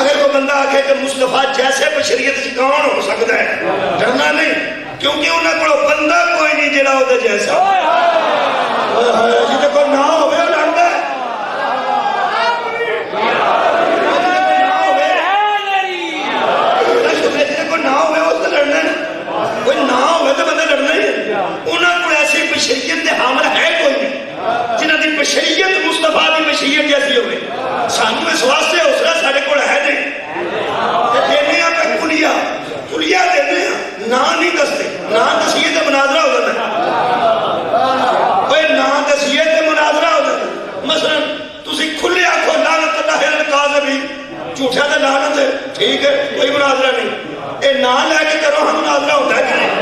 اگر کوئی بندہ آکھے کہ مصطفیٰ جیسے بشریت کون ہو سکتا ہے, لڑنا نہیں, کیونکہ انہوں کو بندہ کوئی نہیں جڑا وہ جیسا. جی کوئی نہ ہوئے وہ لڑتا ہے, کوئی نہ ہوئے وہ تو لڑنا ہے, کوئی نہ ہوئے تو بندہ لڑنا ہی ہے. انہوں کو ایسی بشریت کے حامل ہے کوئی نہیں جنہوں کی بشریت مصطفیٰ کی بشریت جیسی ہوئے. سانو اس واسطے حوصلہ سارے کو ہے نہیں. دینے پہ کڑیا کڑیا دینے نہ نہیں دستے, نہ دسیے تو مناظرہ ہو جاتا ہے. کوئی نہ دسیے تو مناظرہ ہو جاتا ہے. مثلا تسی کھلے آکھو لعنت اللہ علی الکاذبین, جھوٹا تو لعنت ہے, ٹھیک ہے, کوئی مناظرہ نہیں. اے نہ لے کے کرو ہم مناظرہ ہوتا ہے کہ نہیں.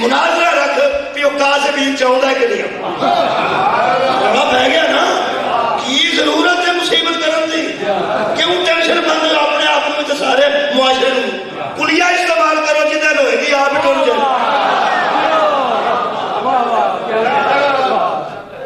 مناظرہ رکھ پیو کاذبین چاہتا ہے کہ نہیں. بہ گیا نا, کی ضرورت ہے مصیبت کرن دی, کیوں ٹینشن بند اپنے آپ میں سارے معاشرے میں. کڑیا استعمال کرو جدھر ہوئے گی آپ ٹر جائے.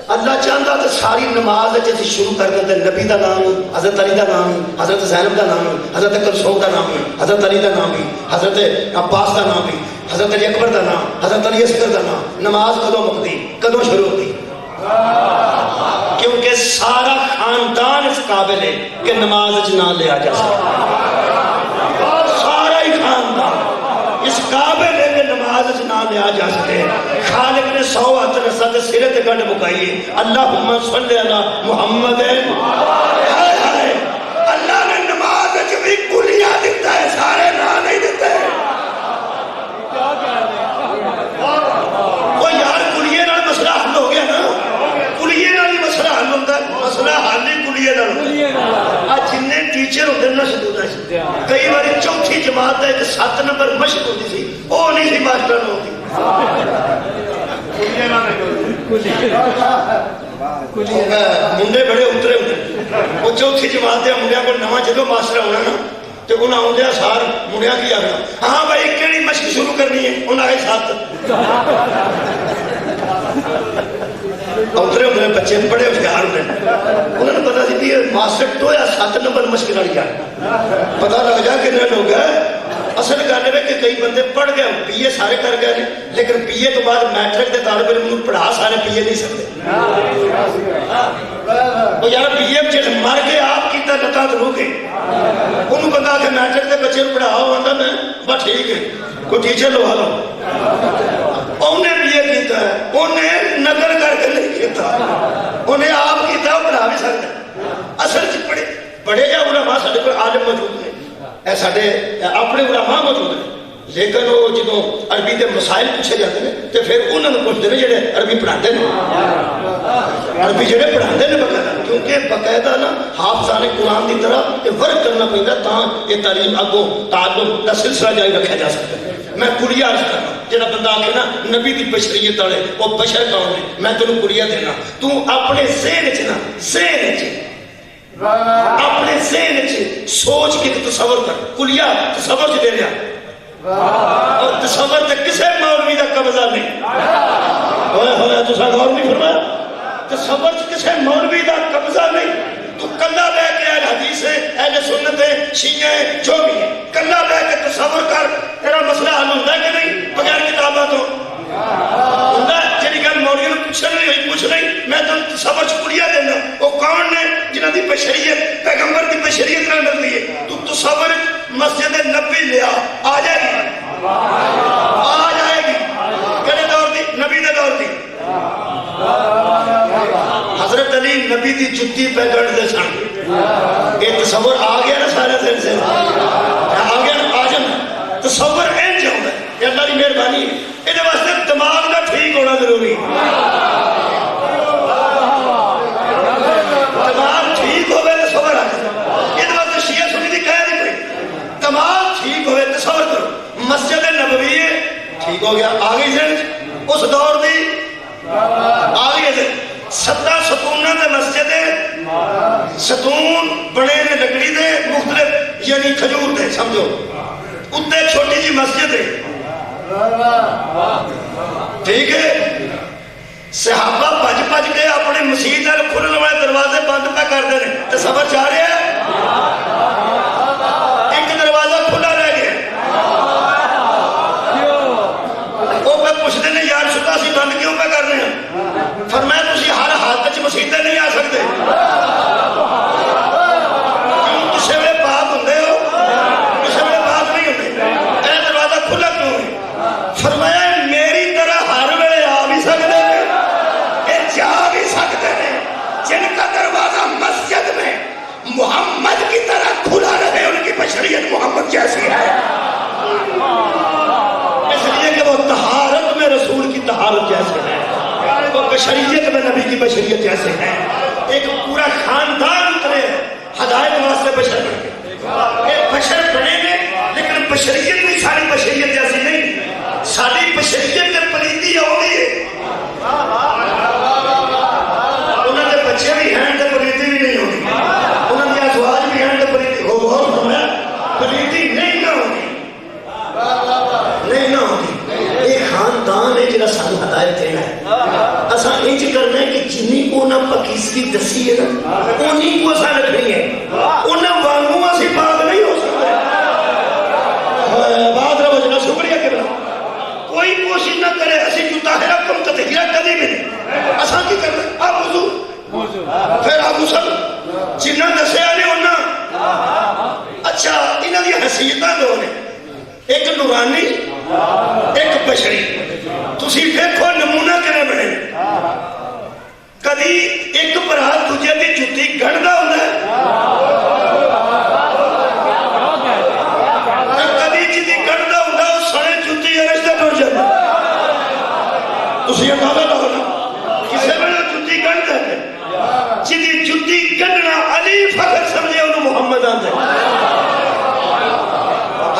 اللہ چاہتا تو ساری نماز جیسے شروع کر دیتے نبی کا نام, حضرت علی کا نام, حضرت زینب کا نام, حضرت کلثوم کا نام, حضرت علی کا نام بھی, حضرت عباس کا نام بھی, حضرت علی اکبر کا نام, حضرت علی اصغر کا نام. نماز کدوں مکتی, کدوں شروع ہوتی؟ کیونکہ سارا خاندان اس قابل ہے کہ نماز نہ لیا جا سکتا. سارا ہی خاندان اس قابل ہے کہ نماز نہ لیا جا سکے. خالق نے 100 ہاتھ رسد سرت گنڈ مکائی ہے. اللہم صلی علی محمد. اللہ نے نماز بھی کلیا دیتا ہے, سارے نہ نہیں دیتے. وہ یار کلیے نال مسئلہ حل ہو گیا نا, کلیے نال ہی مسئلہ حل ہوتا ہے. مسئلہ حل ہی کلیے نال. آج جننے ٹیچر ہوتے ہیں نا سکول سے, کئی بار چوتھی جماعت کا ایک 7 نمبر مشق ہوتی سی, وہ نہیں سی ماسٹر ہوتی. منڈے بڑے اترے ہوتے, وہ چوتھی جماعت کے منڈیا کو نواں جدو ماسٹر ہونا نا تو انہیں آدھے سار منڈیا کی آنا, ہاں بھائی کہڑی مشق شروع کرنی ہے, انہیں آئے 7. اترے ہوتے بچے بڑے ہوشیار ہوتے ہیں, انہوں نے پتا سی بھی ماسٹر تو 7 نمبر مشق کر گیا. پتا لگ جا کتنے لوگ ہیں. اصل گل ہے کہ کئی بندے پڑھ گئے, بی اے سارے کر گئے, لیکن بی اے تو بعد میٹرک کے طالب علم پڑھا سارے بی اے نہیں سکتے. وہ یار بی اے جس مر کے آپ کی لتا تو روکے, انہوں بندہ کہ میٹرک کے بچے پڑھاؤ, آتا میں بس ٹھیک ہے کوئی ٹیچر لوا لو. انہیں بی اے کیتا ہے, انہیں نقل کر کے نہیں کیتا, انہیں آپ کیتا, وہ پڑھا بھی سکتا. اصل بڑے بڑے یا علماء سارے کوئی عالم موجود نے, سارے اپنے علماء موجود ہیں, لیکن وہ جدو عربی کے مسائل پوچھے جاتے ہیں تو پھر انہوں نے پوچھتے ہیں جڑے عربی پڑھاتے ہیں, عربی جڑے پڑھاتے ہیں باقاعدہ, کیونکہ باقاعدہ نا حافظان قرآن کی طرح یہ ورک کرنا پڑتا تاکہ یہ تعلیم اگوں تعلق کا سلسلہ جاری رکھا جا سکتا ہے. میں کڑیا عرض کرنا, جڑا بندہ آ کے نا نبی کی بشریت والے وہ بشر کون ہے, میں تینوں کڑیا دینا, تو اپنے ذہن چ نا ذہن چ اپنے ذہن چ سوچ کے تصور کر, کلیا تصور چ دے لیا. اور تصور تے کسے مولوی دا قبضہ نہیں ہوئے ہوئے تو غور نہیں فرمایا تصور کسے مولوی دا قبضہ نہیں تو کلہ بے کے اہل حدیث ہے اہل سنت ہے شیعہ ہے جو بھی ہے کلہ بے کے تصور کر تیرا مسئلہ حل ہوتا ہے کہ نہیں بغیر کتابہ تو ہوتا ہے جنہی گل مولیوں نے پوچھ نہیں میں تو تصور چکڑیا دینا وہ کون نے جنہ دی بشریت پیغمبر دی بشریت نہ ملتی ہے تو تصور مسجد نبی لیا آ جائے گی آ جائے گی کہنے دور دی نبی دے دور دی حضرت علی نبی دی جتی پہ گڑ دے سن یہ تصور آ گیا نا سارے دن سے آ گیا نا آ جانا تصور این جاؤں ہے یہ اللہ کی مہربانی ہے یہ واسطے دماغ کا ٹھیک ہونا ضروری دماغ ٹھیک ہوئے تصور آ جائے یہ واسطے شیعہ سنی دی کہہ نہیں پڑی دماغ ٹھیک ہوئے تصور کرو مسجد نبوی ٹھیک ہو گیا آگئی سے اس دور دی آگئی سے 7 ستونہ دے مسجد ستون بڑے نے لکڑی دے مختلف یعنی کھجور دے سمجھو اتنے چھوٹی جی مسجد ہے ٹھیک ہے صحابہ بج کے اپنے مسجد اور کھلنے والے دروازے بند پہ کر دے تصور چاہ رہے ہیں ایک دروازہ کھلا رہ گیا وہ پہ پوچھتے ہیں یار شدہ سی بند کیوں پہ کر رہے ہیں فرمایا تسی ہر حالت مسیحتے نہیں آ سکتے کیوں کسے میں بات ہوندے ہو کسے میں بات نہیں ہوندے اے دروازہ کھلا کیوں ہے فرمایا میری طرح ہر ویلے آ بھی سکتے ہیں اے جا بھی سکتے ہیں جن کا دروازہ مسجد میں محمد کی طرح کھلا رہے ان کی بشریت محمد جیسی ہے اس لیے کہ وہ طہارت میں رسول کی طہارت جیسے ہے وہ بشریت میں نبی کی بشریت جیسے ہے ایک پورا خاندان اترے ہدایت واسطے بشر بنے ایک بشر بنے گے لیکن بشریت بھی ساری بشریت جیسی نہیں ساری بشریت میں پلیتی ہوگی ہے انہوں نے بچے بھی ہیں تو پلیتی بھی نہیں ہوگی انہوں نے ازواج بھی ہیں تو پلیتی ہو بہت ہمیں پلیتی نہیں نہ ہوگی نہیں نہ ہوگی ایک خاندان ہے جنہا سانو ہدایت دینا ہے اساں انج کرنا ہے کہ جنہی کو نہ پاکیزگی دسی ہے نا انہی کو اساں رکھنی ہے انہاں وانگوں اسی پاک نہیں ہو سکتے بات رہا وجہ شکریہ کرنا کوئی کوشش نہ کرے اسی جو طاہرہ کم تطہیرہ کدی بھی نہیں اساں کی کرنا آپ وضو پھر آپ غسل جنہ دسے آنے انہاں اچھا انہاں دی حیثیتاں دو نے ایک نورانی ایک بشری تسی دیکھو نمونہ کرے بڑے کدی ایک برات تجھے دی جتی گھڑنا ہوتا ہے کدی جتی گھڑنا ہوتا ہے اس سڑے جتی رشتہ ٹوٹ جاتا تسی اندازہ نہ ہونا کسے بڑے جتی گھڑنا ہے جتی جتی گھڑنا علی فخر سمجھے انہوں محمد آتا ہے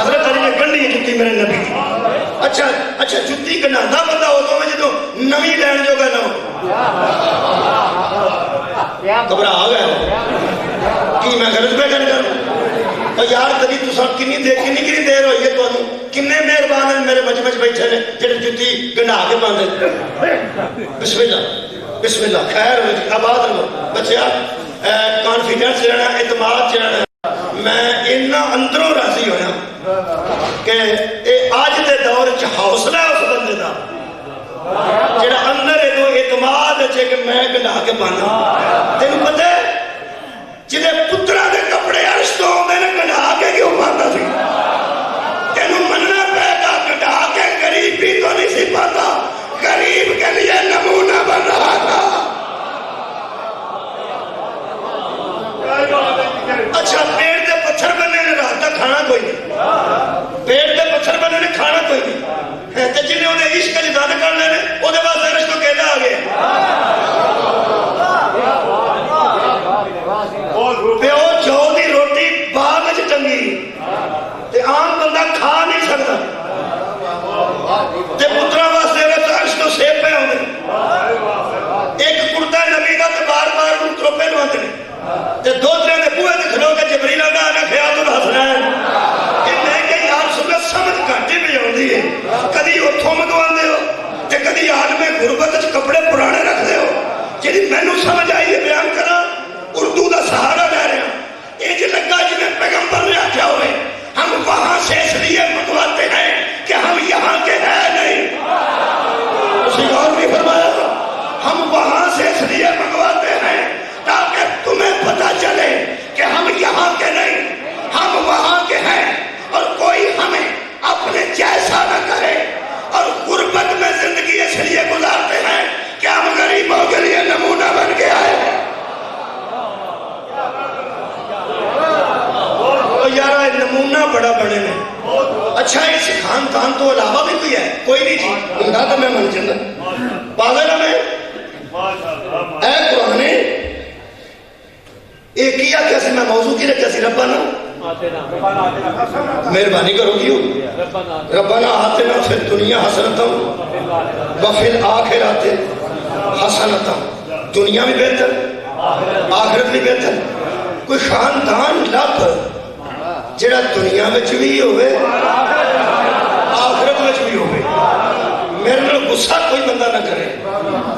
حضرت علی نے گھڑنی ہے جتی میرے نبی کی اچھا جتی کا ناندہ بندہ ہو تو مجھے تو نمی لین جو گا نہ ہو کبرا آگیا ہو کی میں غلط پہ کر کر اور یار تری تو سب کنی دیر ہوئی ہے تو انہوں کنے مہربان ہیں میرے مجمج بیٹھے نے جڑے جتی گنڈا کے باندھے بسم اللہ خیر آباد رہو بچیا کانفیڈنس رہنا اعتماد رہنا میں انہا اندروں راضی ہویا کہ آج دے دور چ حوصلہ ہے اس بندے دا جڑا اندر ہے تو اعتماد ہے کہ میں گناہ کے بانا تینوں پتہ ہے جدے پترہ دے کپڑے عرش تو ہوندے نے گناہ کے کیوں پاتا سی تینوں مننا پہ گا گناہ کے قریب بھی تو نہیں سی پاتا قریب کے لیے نمونہ بن رہا تھا اچھا پیٹ دے پتھر بننے نے رہا تھا کھانا کوئی نہیں پیٹ دے پتھر بننے نے کھانا کوئی نہیں تے جنہیں انہیں عشق جدان کر لینے وہ دے بعد درش تو کہنا آگئے پیو جو دی روٹی باغ چ ٹنگی تے عام بندہ کھا نہیں سکتا تے پترا واسطے درش تو سیب پہ ہوندے ایک کرتا نبی دا تے بار بار ان تروپے لواندے نے تے دو ترے دے بوئے تے کھلو کے جبریل آگا آنا خیال الحسنین کہ میں کہ یار سنت سمجھ گھٹی تو میں من جانا پاگل ہوں میں اے قرآن ایک کیا کیسے میں موضوع کی رکھا سی ربنا مہربانی کرو گی ربنا آتنا فی الدنیا حسنتا وفی الآخرات حسنتا دنیا بھی بہتر آخرت بھی بہتر کوئی خاندان لب جڑا دنیا میں بھی ہوئے آخرت میں بھی ہوئے میرے لئے غصہ کوئی بندہ نہ کرے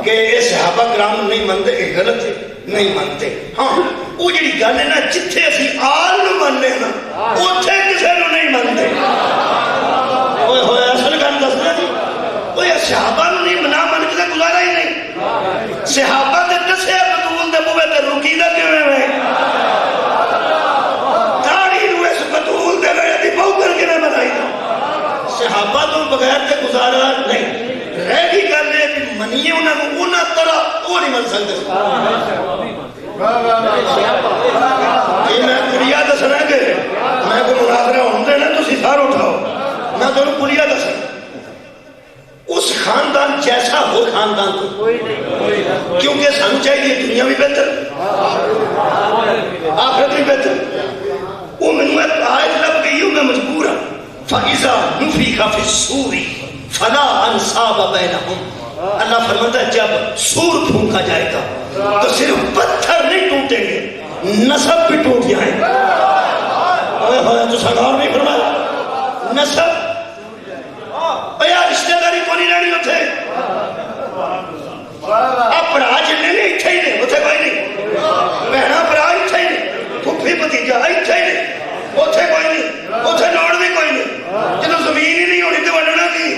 کہ یہ صحابہ کرام نہیں مانتے یہ غلط ہے نہیں مانتے ہاں وہ جڑی گل ہے نا جتھے اسی آل نو ماننے نا اوتھے کسے نو نہیں مانتے اوئے ہوئے اصل گل دسنا جی اوئے صحابہ نو نہیں منا من کے گزارا ہی نہیں صحابہ دے دسے بطول دے بوے تے رکی دا کیویں ہوئے داڑھی نو اس بطول دے ویڑے دی بہو کر کے نہ بنائی صحابہ تو بغیر تے گزارا نہیں رہ گی گل ہے کہ منیے انہاں کو انہاں طرح وہ نہیں من سکتے کہ میں کلیا دسنا کہ میں کو مناظرہ ہوندے نا تسی سار اٹھاؤ میں تو کلیا دسنا اس خاندان جیسا ہو خاندان کو کیونکہ سانو چاہیے دنیا بھی بہتر آخرت بھی بہتر وہ میں نے آیت لب گئی ہوں میں مجبور ہوں فَإِذَا نُفِخَ فِي الصُّورِ فَلَا أَنْصَابَ بَيْنَهُمْ اللہ فرماتا ہے جب سور پھونکا جائے گا تو صرف پتھر نہیں ٹوٹیں گے نسب بھی ٹوٹ جائیں گے تو سنگار نہیں فرمایا نسب بھیا رشتہ داری کو نہیں رہنی ہوتے اب برا جننے نہیں اتھے ہی نہیں ہوتے کوئی نہیں بہنا برا اتھے ہی نہیں پھوپھی بتیجا اتھے ہی نہیں اتھے کوئی نہیں اتھے لوڑ بھی کوئی نہیں جنہوں زمین ہی نہیں ہونی تو بڑھنا کی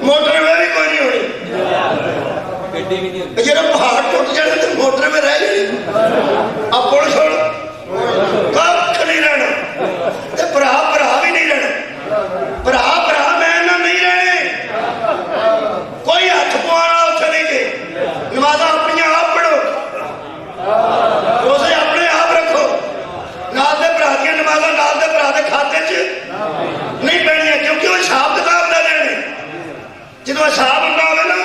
موٹر میں بھی کوئی نہیں ہونی جنہوں پہاڑ ٹوٹ جانے تو موٹر میں رہ گئی اب بڑھ چھوڑ کبھ نہیں رہنا برا بھی نہیں رہنا برا میں نہیں رہنے کوئی ہاتھ پوانا اتھے نہیں دے نمازہ اپنی آپ پڑھو روزے اپنے آپ رکھو نال دے برا دیا نمازہ نال دے برا دے کھاتے چ نہیں پڑھنی کیونکہ وہ حساب کتاب دے دینے جدو حساب ہوتا ہوئے نا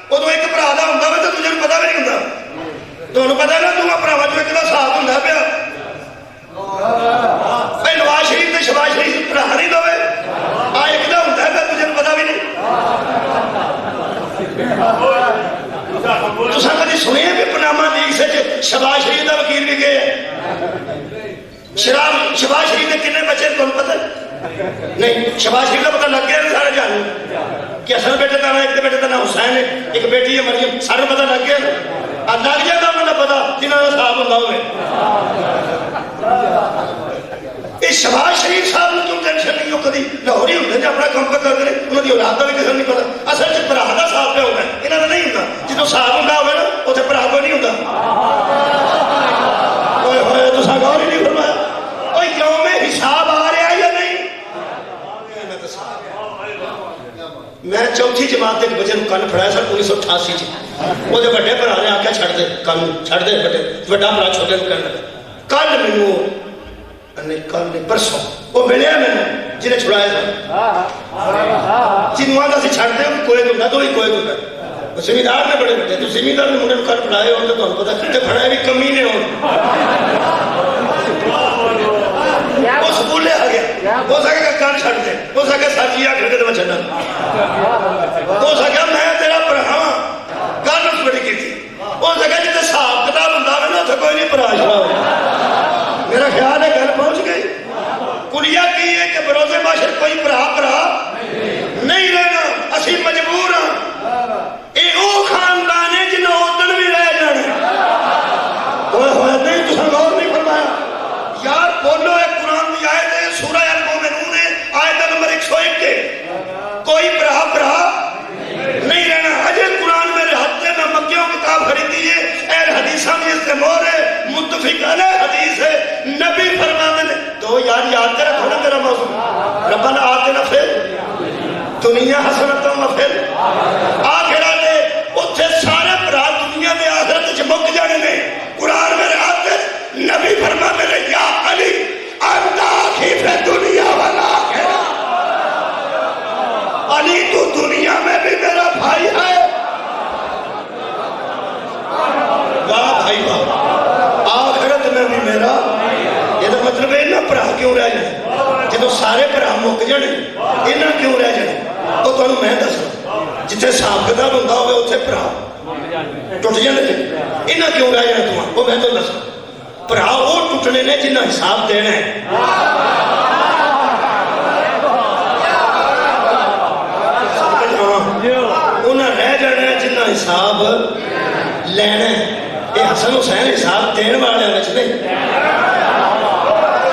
وہ تو ایک برا دا ہوتا ہوئے تو تجھے پتا بھی نہیں ہوتا تو انہوں پتا نا تم اپنا وجہ ایک دا حساب ہوتا پیا اے نواز شریف تے شباز شریف برا نہیں دوئے ایک دا ہوتا ہے تجھے پتا بھی نہیں تو سنگا جی سنیں کہ پنامہ لیگ سے شباز شریف دا وکیل بھی گئے شباز شریف نے کنے بچے کون پتہ نہیں شباز شریف کا پتہ لگ گیا سارے جانو کہ اصل بیٹے تھا ایک بیٹے تھا نا حسین ہے ایک بیٹی ہے مریم سارے پتہ لگ گیا لگ جائے گا انہوں نے پتہ جنہوں نے صاحب ہوتا ہوئے اس شباز شریف صاحب نے کیوں ٹینشن نہیں ہو کدی لاہوری ہوتے ہیں اپنا کام کر کرتے ہیں انہوں نے اولاد کا بھی کسی نہیں پتا اصل سے برا دا صاحب پہ ہوگا انہوں نے نہیں ہوتا جنہوں صاحب ہوتا ہوئے نا اتنے برا کو نہیں ہوتا ہوئے ہوئے تو ساگاؤ نہیں فرمایا اور یوم حساب آ رہا یا نہیں میں چوتھی جماعت ایک بجے کن پڑھایا سر 1988 وہ دے بڑے پر آنے آکے چھڑ دے کن چھڑ دے بڑے بڑا بڑا چھوٹے کرنے کل میں وہ کل نہیں پرسوں وہ ملے ہیں میں نے جنہیں چھڑایا تھا جنہوں آدھا سے چھڑ دے کوئی دوں گا تو ہی کوئی دوں گا وہ زمیندار نے بڑے بڑے تو زمیندار نے مجھے کل پڑھائے ہوتے تو ہم پتا کتے پڑھائے بھی کمی نہیں ہوں وہ سکولے آ گیا ہو سکے کہ کان چھڑ دے ہو سکے ساتھی آ کر کے تو میں چھڑنا ہو سکے میں تیرا پڑھاواں کان اس بڑی کی تھی ہو سکے جتے صاحب کتاب اندار ہے نا تو کوئی نہیں پڑھا شرا میرا خیال ہے گھر پہنچ گئی کلیا کی ہے کہ بروزے باشر کوئی پڑھا نہیں رہنا اسی مجبور ہاں اے او خاندان ہے جنہوں ادھر بھی رہ جانے ہوئے نہیں تو سن غور نہیں فرمایا یار بولو ایک قرآن میں آیت ہے سورہ المومنون ہے آیت نمبر 101 کے کوئی برا نہیں رہنا اجے قرآن میرے ہتھے میں مکیوں کتاب خریدی ہے اہل حدیثہ میں اس سے مور ہے متفق علیہ حدیث ہے نبی فرمانے نے تو یار یاد کر رکھو نا میرا موضوع ربنا آتنا فی دنیا حسنتا و فی آخرت اتھے سارے برا دنیا دے آخرت چمک جانے نے قرآن میرے ہاتھ نبی فرما میرے یا علی انت آخی فی دنیا والا مطلب یہاں بھرا کیوں رہ جائے جب سارے بھرا مک جانے یہاں کیوں رہ جائے وہ تمہیں میں دسا جتنے حساب کتاب ہوتا ہوئے اتنے بھرا ٹوٹ جانے یہاں کیوں رہ جائے تمہیں وہ میں تو دسا بھرا وہ ٹوٹنے نے جنہیں حساب دینا ہے انہیں رہ جانا ہے جنہیں حساب لینا ہے یہ حسن حسین حساب دین والے نہیں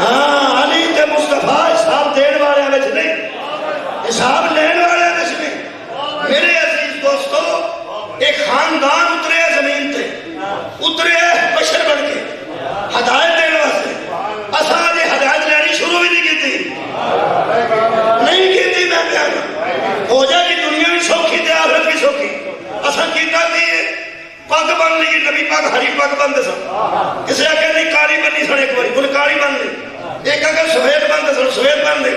ہاں علی تے مصطفیٰ حساب دین والے نہیں حساب لین والے نہیں میرے عزیز دوستو ایک خاندان اترے زمین تے اترے بشر بن کے ہدایت دینے واسطے اساں نے ہدایت لینی شروع بھی نہیں کی تھی میں بیان ہو جائے گی دنیا بھی سوکھی تے آخرت بھی سوکھی اساں کیتا دی پگ بن لی نبی پگ ہری پگ بنتے سن کسی آگے نہیں کالی بننی سن ایک باری بول کالی بن لی ایک آگے سفید بنتے سن سفید بن لی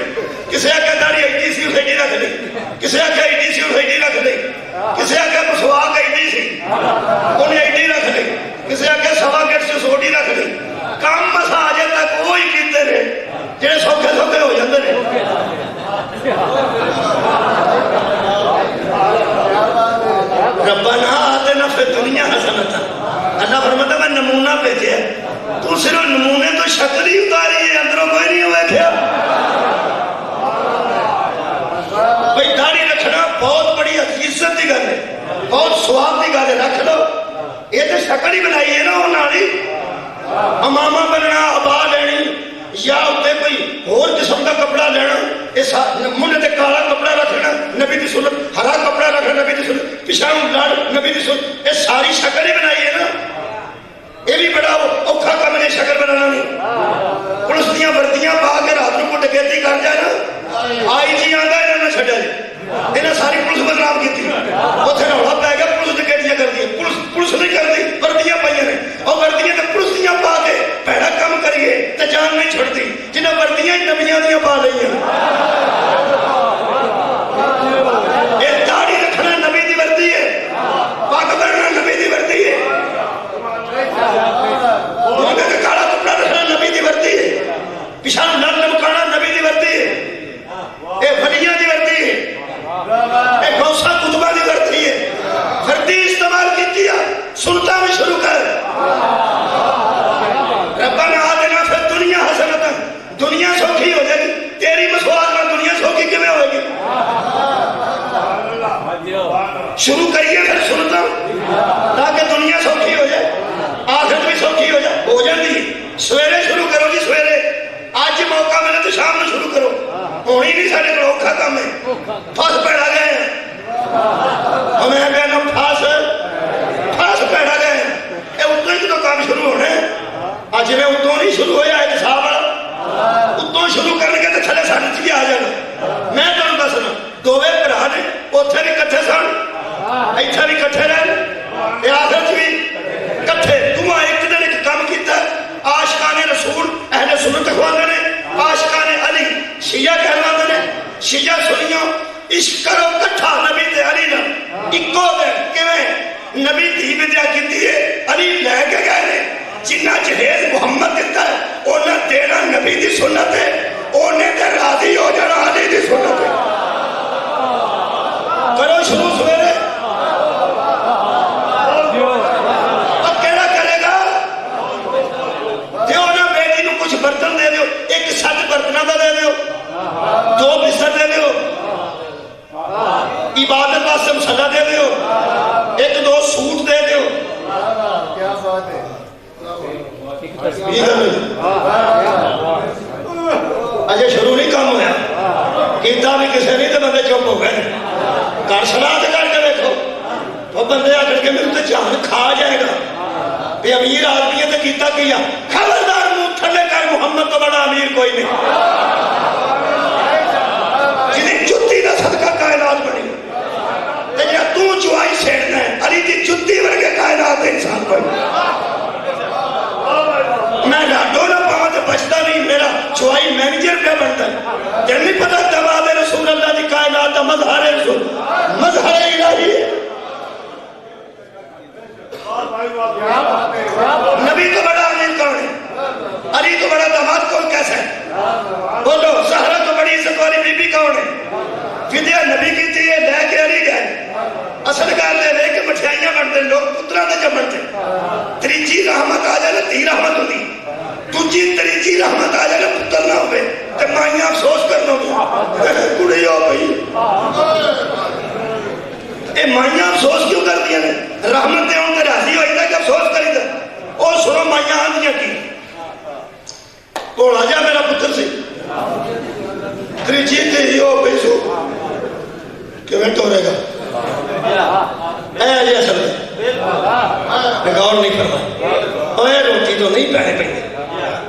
کسی آگے داڑھی ایڈی سی ایڈی رکھ لی کسی آگے ایڈی سی ایڈی رکھ لی کسی آگے مسواک ایڈی سی انہیں ایڈی رکھ لی کسی آگے سوا گیٹ سے سوڈی رکھ لی کام مسا آجے تک وہی کیتے رہے جنہیں سوکھے سوکھے ہو جاندے رہے ربنا آتنا فی الدنیا حسنتا اللہ فرماتا میں نمونہ بھیجے تو صرف نمونے تو شکل ہی اتاری ہے اندروں کوئی نہیں ہوئے کیا بھئی داڑھی رکھنا بہت بڑی عزت کی گل ہے بہت سواب کی گل ہے رکھ لو یہ تو شکل ہی بنائی ہے نا وہ نالی امامہ بننا ابا لینی یا اتنے کوئی اور قسم کا کپڑا لینا منہ تے کالا کپڑا رکھنا نبی دی سنت ہرا کپڑا رکھنا نبی دی سنت پچھاڑوں لڑ نبی دی سنت یہ ساری شکل ہی بنائی ہے نا یہ بھی بڑا اوکھا کام نے شکل بنانا نہیں پولیس دیاں وردیاں پا کے رات کو ڈکیتی کر جائے نا آئی جی آندا انہاں نے چھڈیا جی انہاں ساری پولیس بدنام کیتی اوتھے رولا پے گیا پولیس ڈکیتیاں کر دی پولیس نہیں کرتی وردیاں پائیاں نے اور وردیاں تے پولیس دیاں پا کے پیڑا کام کریے تے جان نہیں چھڑتی جنہاں وردیاں نبیاں دیاں پا لئیاں یہ داڑھی رکھنا نبی دی وردی ہے پگ بننا نبی دی وردی ہے موڈے تے کالا کپڑا رکھنا نبی دی وردی ہے پیشاب لڑ لمکانا نبی دی وردی ہے یہ ولیاں دی وردی ہے یہ غوثہ قطبہ دی وردی ہے وردی استعمال کیتی ہے سنتا بھی شروع کر ربنا آتنا فی الدنیا حسنتا دنیا سوکھی ہو جائے گی تیری مسواک میں دنیا سوکھی کیویں ہوئے گی شروع کریے پھر سنتا تاکہ دنیا سوکھی ہو جائے آخرت بھی سوکھی ہو جائے ہو جاتی سویرے شروع کرو جی سویرے آج موقع ملے تو شام میں شروع کرو ہونی نہیں سارے کو اوکھا کام ہے پھاس پیڑا گئے ہیں ہمیں کہنا پھاس پیڑا گئے ہیں یہ اتوں ہی تو کام شروع ہونے آج میں اتوں نہیں شروع ہویا ایک صاحب والا اتوں شروع کرنے کے تو تھلے ساڑھے چلی آ جانا میں تو دسنا دووے بھرا نے اوتھے بھی کٹھے سن ایتھے بھی کٹھے رہے یہ آخرت بھی کٹھے تمہاں ایک دن ایک کام کیتا عاشقان رسول اہل سنت اخواندے نے عاشقان علی شیعہ کہلواندے نے شیعہ سنیوں عشق کرو کٹھا نبی تے علی نہ اکو دے کیویں نبی دی بدیا کیتی ہے علی لے کے گئے نے جنہ جہیز محمد دیتا ہے انہیں دینا نبی دی سنت ہے انہیں دے راضی ہو جانا علی دی سنت ہے کرو شروع سویرے اب کہنا کرے گا دیو نا بیٹی نو کچھ برتن دے دیو ایک سچ برتنہ دا دے دیو 2 بستر دے دیو عبادت واسطے مسلح دے دیو 1-2 سوٹ دے دیو کیا بات ہے اجے شروع نہیں کام ہویا کیتا بھی کسے نہیں تو بندے چپ ہو گئے کر صلاح کر کے دیکھو وہ بندے آ کر کے میرے تو جان کھا جائے گا بھی امیر آدمی ہے تو کیتا کیا خبردار منہ تھلے کر محمد تو بڑا امیر کوئی نہیں جنہیں جتی دا صدقہ کائنات بنی تجھے تو جوائی سیڑنا ہے علی دی جتی ورگے کائنات انسان کوئی میں لاڈو نہ پاؤں تو بچتا نہیں میرا چوائی مینیجر پہ بنتا ہے جب نہیں پتا جواب رسول اللہ دی کائنات دا مظہر رسول مظہر الہی ہے نبی کا بڑا امیر کون ہے علی تو بڑا داماد کون کیسا ہے؟ بولو زہرا تو بڑی عزت والی بی بی کون ہے؟ فدیہ نبی کی تھی یہ لے کے علی گئے اصل گل لے کے مٹھائیاں بنتے لوگ پترا دے جمنتے تریجی رحمت آ جائے تی رحمت ہوتی دوجی تریجی رحمت آ جائے پتر نہ ہوئے تو مائیاں افسوس کرنا کڑی ہو بھائی اے مائیاں افسوس کیوں کر دیا نے رحمت دے ہوں تے راضی ہوئی تھا کہ افسوس کری تھا او سنو مائیاں آندیاں کی کون آ جا میرا پتر سی تریجی تیری ہو بھائی سو کیوں ٹورے گا اے جی اصل غور نہیں کرنا اے روٹی تو نہیں پہنے پہ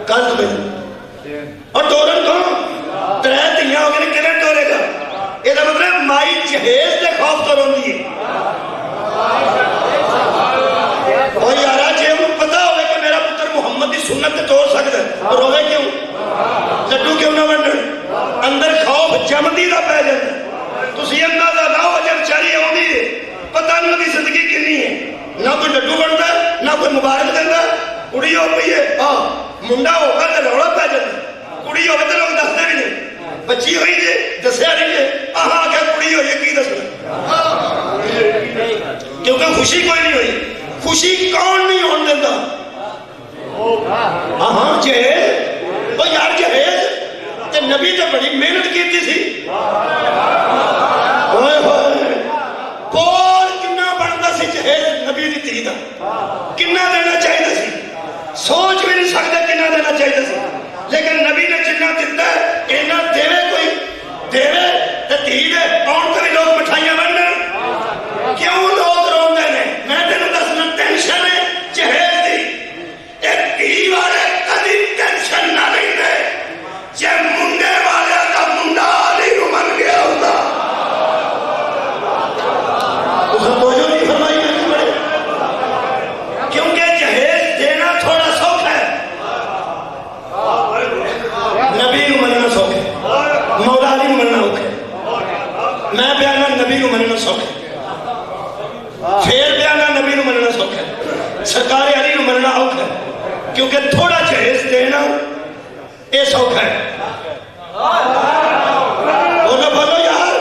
کل تو پہنے اور ٹورن کون ترے تیاں ہو گئے کیوں ٹورے گا یہ تو مطلب مائی جہیز دے خوف تو رون دیئے اور یارا جے ہم پتا ہوئے کہ میرا پتر محمد دی سنت تے توڑ سکتا ہے روے کیوں لڈو کیوں نہ ونڈن اندر خوف جمدی دا پہ جاتا تسی اندازہ لاؤ جب چاری ہوندی ہے پتہ نہیں ہوتی زندگی کنی ہے نہ کوئی لڈو بنتا ہے نہ کوئی مبارک دیتا کڑی ہو پئی ہے منڈا ہو کر روڑا پہ جاتا کڑی ہو تو لوگ دستے بھی نہیں بچی ہوئی جی دسیا نہیں ہے آہاں کیا کڑی ہوئی ہے کی دسنا کیونکہ خوشی کوئی نہیں ہوئی خوشی کون نہیں ہون دیتا آہاں جہیز وہ یار جہیز تے نبی تے بڑی محنت کیتی سی پور کنہ بنتا سی جہیز نبی دی تھی دا کنہ دینا چاہیے سی سوچ بھی نہیں سکتے کنہ دینا چاہیے سی لیکن نبی نے جنہ دیتا ہے اینا دیوے کوئی دیوے تے تھی دے اور کبھی لوگ مٹھائیاں بننے کیوں لوگ رون دینے میں تینوں دسنا ٹینشن ہے جہیز دی ایک تھی والے کدی ٹینشن نہ نہیں دے جے منڈے والے کا منڈا علی رو من گیا ہوتا کیونکہ جہیز دینا تھوڑا سوکھ ہے نبی نو مننا سوکھ ہے مولا علی نو مننا سوکھ ہے میں بیانا نبی نو مننا سوکھ ہے پھر بیانا نبی نو مننا سوکھ ہے سرکار علی نو مننا سوکھ ہے کیونکہ تھوڑا جہیز دینا اے سوکھ ہے بولو بولو یار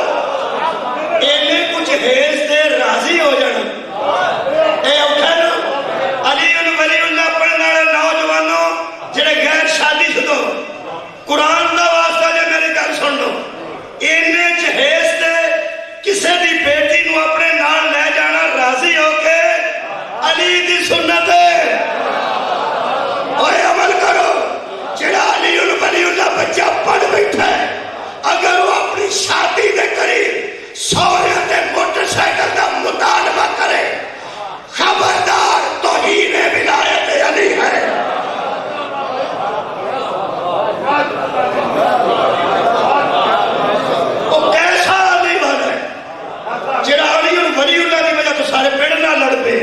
اینے کچھ جہیز دے راضی ہو جانا اے اوکھا نا علی ولی اللہ پڑھنے والے نوجوانوں جڑے غیر شادی شدہ قرآن دا واسطہ جو میری گل سن لو اینے جہیز دے کسے دی بیٹی نو اپنے نال لے جانا راضی ہو کے علی دی سنت ہے اوے عمل کرو جڑا علی ولی اللہ بچہ پڑھ بیٹھا ہے اگر وہ اپنی شادی دے قریب سوریہ تے موٹر سائیکل دا مطالبہ کرے خبردار توہین ولایت علی ہے وہ کیسا علی بن ہے جڑا علی ولی اللہ کی وجہ تو سارے پیڑ نہ لڑ پے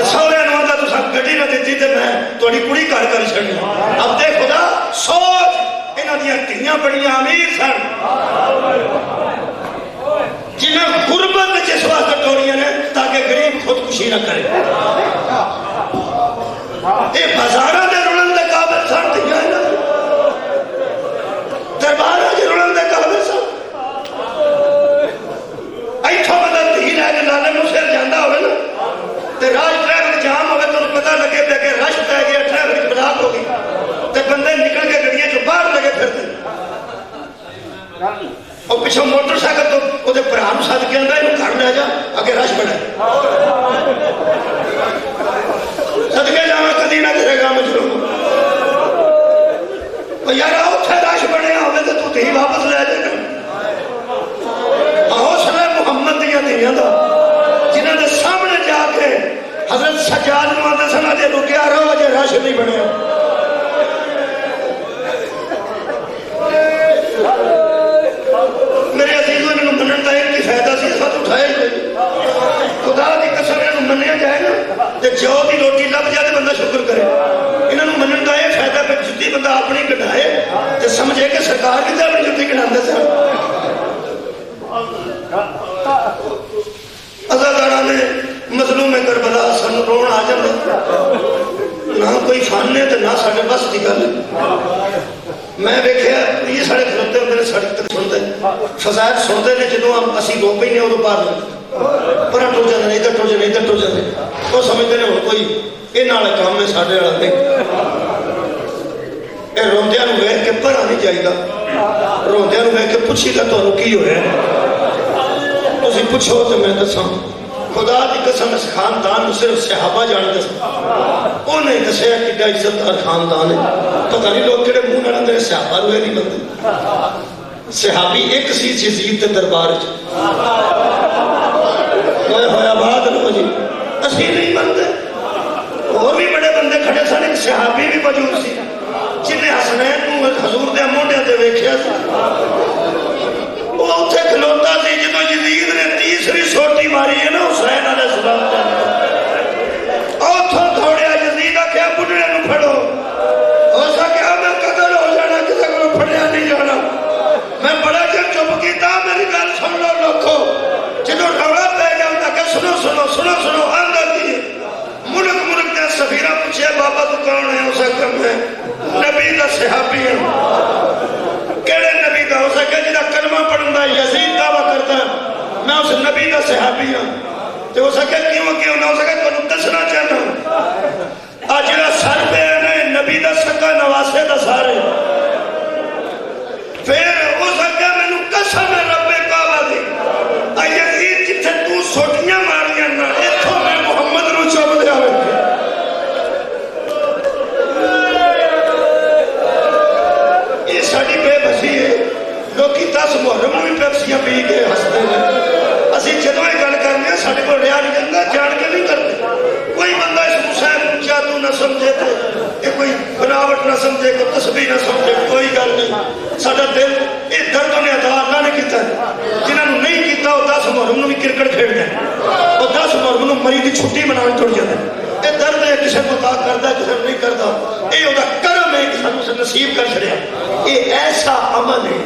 سوریہ نو آندا تساں گڈی نہ دتی تے میں تہاڈی کڑی گھر کر چھڈنی اب دے خدا سوچ انہاں دیاں دھیاں بڑیاں امیر سن جنہیں غربت جس واسطے ٹوڑیاں نے تاکہ غریب خودکشی نہ کرے یہ بازاراں دے رلن دے قابل سن دھیاں نا درباراں دے رلن دے قابل سن ایتھوں بندہ دھی لے کے لالے نو سر جاندا ہوئے نا تے راج ٹریفک جام ہوئے تو پتہ لگے پہ کہ رش پہ گیا ٹریفک بلاک ہو گئی تے بندے نکل کے گڑیاں جو باہر لگے پھرتے اور پیچھے موٹر سائیکل تو وہ پرام ساتھ کے اندر انہوں گھر لے جا اگر رش بڑھے صدقے جانا کدی نہ کرے گا مجھے یار آؤ تھے رش بڑھے ہوئے تو تو ہی واپس لے جائے گا حوصلہ محمد دیا دیا دا جنہوں نے سامنے جا کے حضرت سجاد نو آدھے سنا جے رکیا رہو اجے رش نہیں بنے میرے عزیزوں انہوں منن دا ایک کی فائدہ سی ساتھ اٹھائے گئے خدا دی قسم انہوں منیا جائے نا تے جو دی روٹی لب جائے بندہ شکر کرے انہوں منن دا ایک فائدہ پہ جتی بندہ اپنی کٹھائے تے سمجھے کہ سرکار کی تے اپنی جتی کٹھاندے سے عزادارہ نے مظلوم کربلا سن رون آ جاندے کوئی فن ہے تو نہ سارے بس کی گل میں دیکھا یہ سارے کھلوتے ہوتے ہیں سڑک تک سنتے فضائل سنتے ہیں جدو ہم اسی رو پہ ہی نہیں ادو پار پر ٹر جاتے ہیں ادھر ٹر جاتے ادھر ٹر جاتے وہ سمجھتے ہیں کوئی یہ کام ہے سارے والا نہیں یہ روندیا ویخ کے پر نہیں چاہیے روندیا ویخ کے پوچھی گا تمہیں کی ہوا تھی پوچھو تو میں دساں خدا کی قسم اس خاندان صرف صحابہ جانتے وہ نہیں دسیا کہ عزت دار خاندان ہے پتہ نہیں لوگ کہڑے منہ نہ لگتے صحابہ روئے نہیں بنتے صحابی ایک سی یزید کے دربار ہویا بات لو جی اسی نہیں بنتے اور بھی بڑے بندے کھڑے سن ایک صحابی بھی موجود سی جنہیں حسنین حضور دے موڈے تے ویکھیا سی وہ اتنے کھلوتا سی جدو یزید نے تیسری سوٹی ماری ہے نا حسین علیہ السلام اتوں دوڑیا یزید آخیا بڈھڑے نو پھڑو ہو سکیا میں قتل ہو جانا کسی کو پھڑیا نہیں جانا میں بڑا چر چپ کیتا میری گل سن لو لوکھو جدو رولا پی گیا کہ سنو سنو سنو سنو آندا کی ملک ملک دے سفیرہ پوچھے بابا تو کون ہے اسے کم ہے نبی دا صحابی ہے کہڑے نبی دا ہو سکے جدا کلمہ پڑھندا یزید دعویٰ کرتا ہے میں اس نبی دا صحابی ہوں تو ہو سکے کیوں نہ ہو سکے تو دسنا چاہتا آج جڑا سر پہ ہے نبی دا سکا نواسے دا سارے پھر ہو سکے میں نے قسم رب کعبہ دی یزید جتھے تو سوٹیاں ماریاں نا اتھوں میں محمد نو چوب دیا یہ ساری بے بسی ہے لوکی 10 محرم بھی پیپسیاں پی کے ہستے ہیں اسی جدو یہ گل کرنے ہیں سارے کو ریا نہیں جاتا جان کے نہیں کرتے کوئی بندہ اس حسین جادو نہ سمجھے تھے کہ کوئی بناوٹ نہ سمجھے کوئی تسبیح نہ سمجھے کوئی گل نہیں سارا دل یہ درد نے ادا اللہ نے کیتا ہے جنہوں نے نہیں کیتا وہ 10 محرم بھی کرکٹ کھیلتے ہیں وہ 10 محرم مری کی چھٹی منانے ٹوٹ جاتے ہیں یہ درد ہے کسی کو عطا کرتا ہے کسی نہیں کرتا یہ وہ کرم ہے کہ سانو نصیب کر چھڑیا یہ ایسا عمل ہے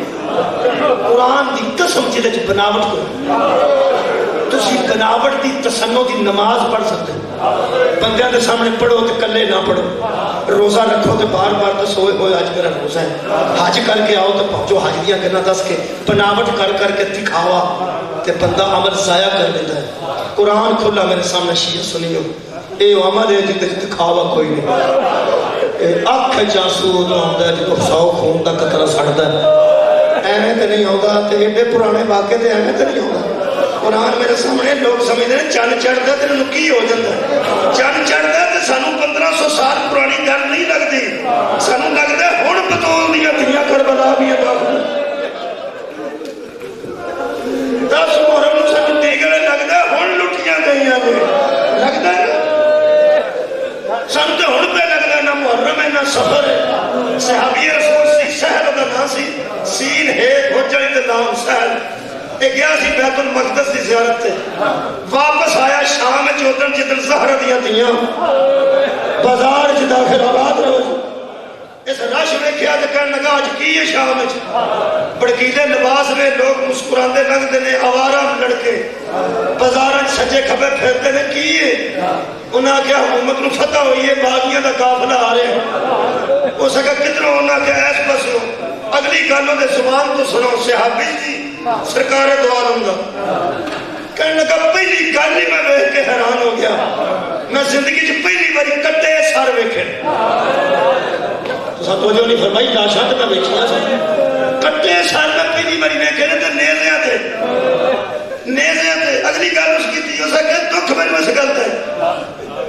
قرآن دی قسم جدے چ بناوٹ کرو تسی بناوٹ دی تسنو دی نماز پڑھ سکتے بندیاں دے سامنے پڑھو تے کلے نہ پڑھو روزہ رکھو تے بار بار دسو ہوئے آج میرا روزہ ہے حج کر کے آؤ تے پہنچو حج دیاں گلاں دس کے بناوٹ کر کے دکھاوا تے بندہ عمل ضائع کر دیتا ہے قرآن کھلا میرے سامنے شیعہ سنیو اے عمل ہے جدے دکھاوا کوئی نہیں اکھ جاسو دا ہوندا ہے جدو 100 خون دا قطرہ سڑدا ہے ایویں تے نہیں ہوتا تے ایڈے پرانے واقعے تے ایویں تے نہیں ہوتا قرآن میرے سامنے لوگ سمجھتے ہیں چند چڑھتا تے نکی ہو جاتا ہے چند چڑھتا ہے تے سانو 1500 سال پرانی گل نہیں لگتی سانو لگتا ہے ہن بطول دیا دنیا کربلا بھی ادا 10 محرم نو سانو دیگڑے لگتا ہے ہن لٹیاں گئیاں نے لگتا ہے سانو تے ہن پہ لگتا ہے نہ محرم ہے نہ سفر ہے صحابی رسول سی سہل دا نام سی سین ہے ہوجڑی تے نام سہل ایک گیا سی بیت المقدس دی زیارت تے واپس آیا شام چودن جدن زہرہ دیاں دیاں بازار چ داخل آباد رہو اس رش میں کیا تے کہنے لگا اج کی ہے شام وچ بڑکیلے لباس میں لوگ مسکراندے لگدے نے آوارہ لڑکے بازاراں سجے کھبے پھرتے نے کی ہے انہاں کیا حکومت نو فتح ہوئی ہے باغیاں دا قافلہ آ رہے ہیں ہو سکا کتنا انہاں کیا ایس پسو اگلی گالوں دے زبان تو سنو صحابی جی سرکار دو عالم دا کہنے لگا پہلی گل ہی میں دیکھ کے حیران ہو گیا میں زندگی چ پہلی باری کٹے سر ویکھے تو سب توجہ نہیں فرمائی لاشاں تے میں ویکھیا سی کٹے سر میں پہلی باری ویکھے تے نیزیاں تے اگلی گل اس کی تھی اسا کہ دکھ میں اس گل تے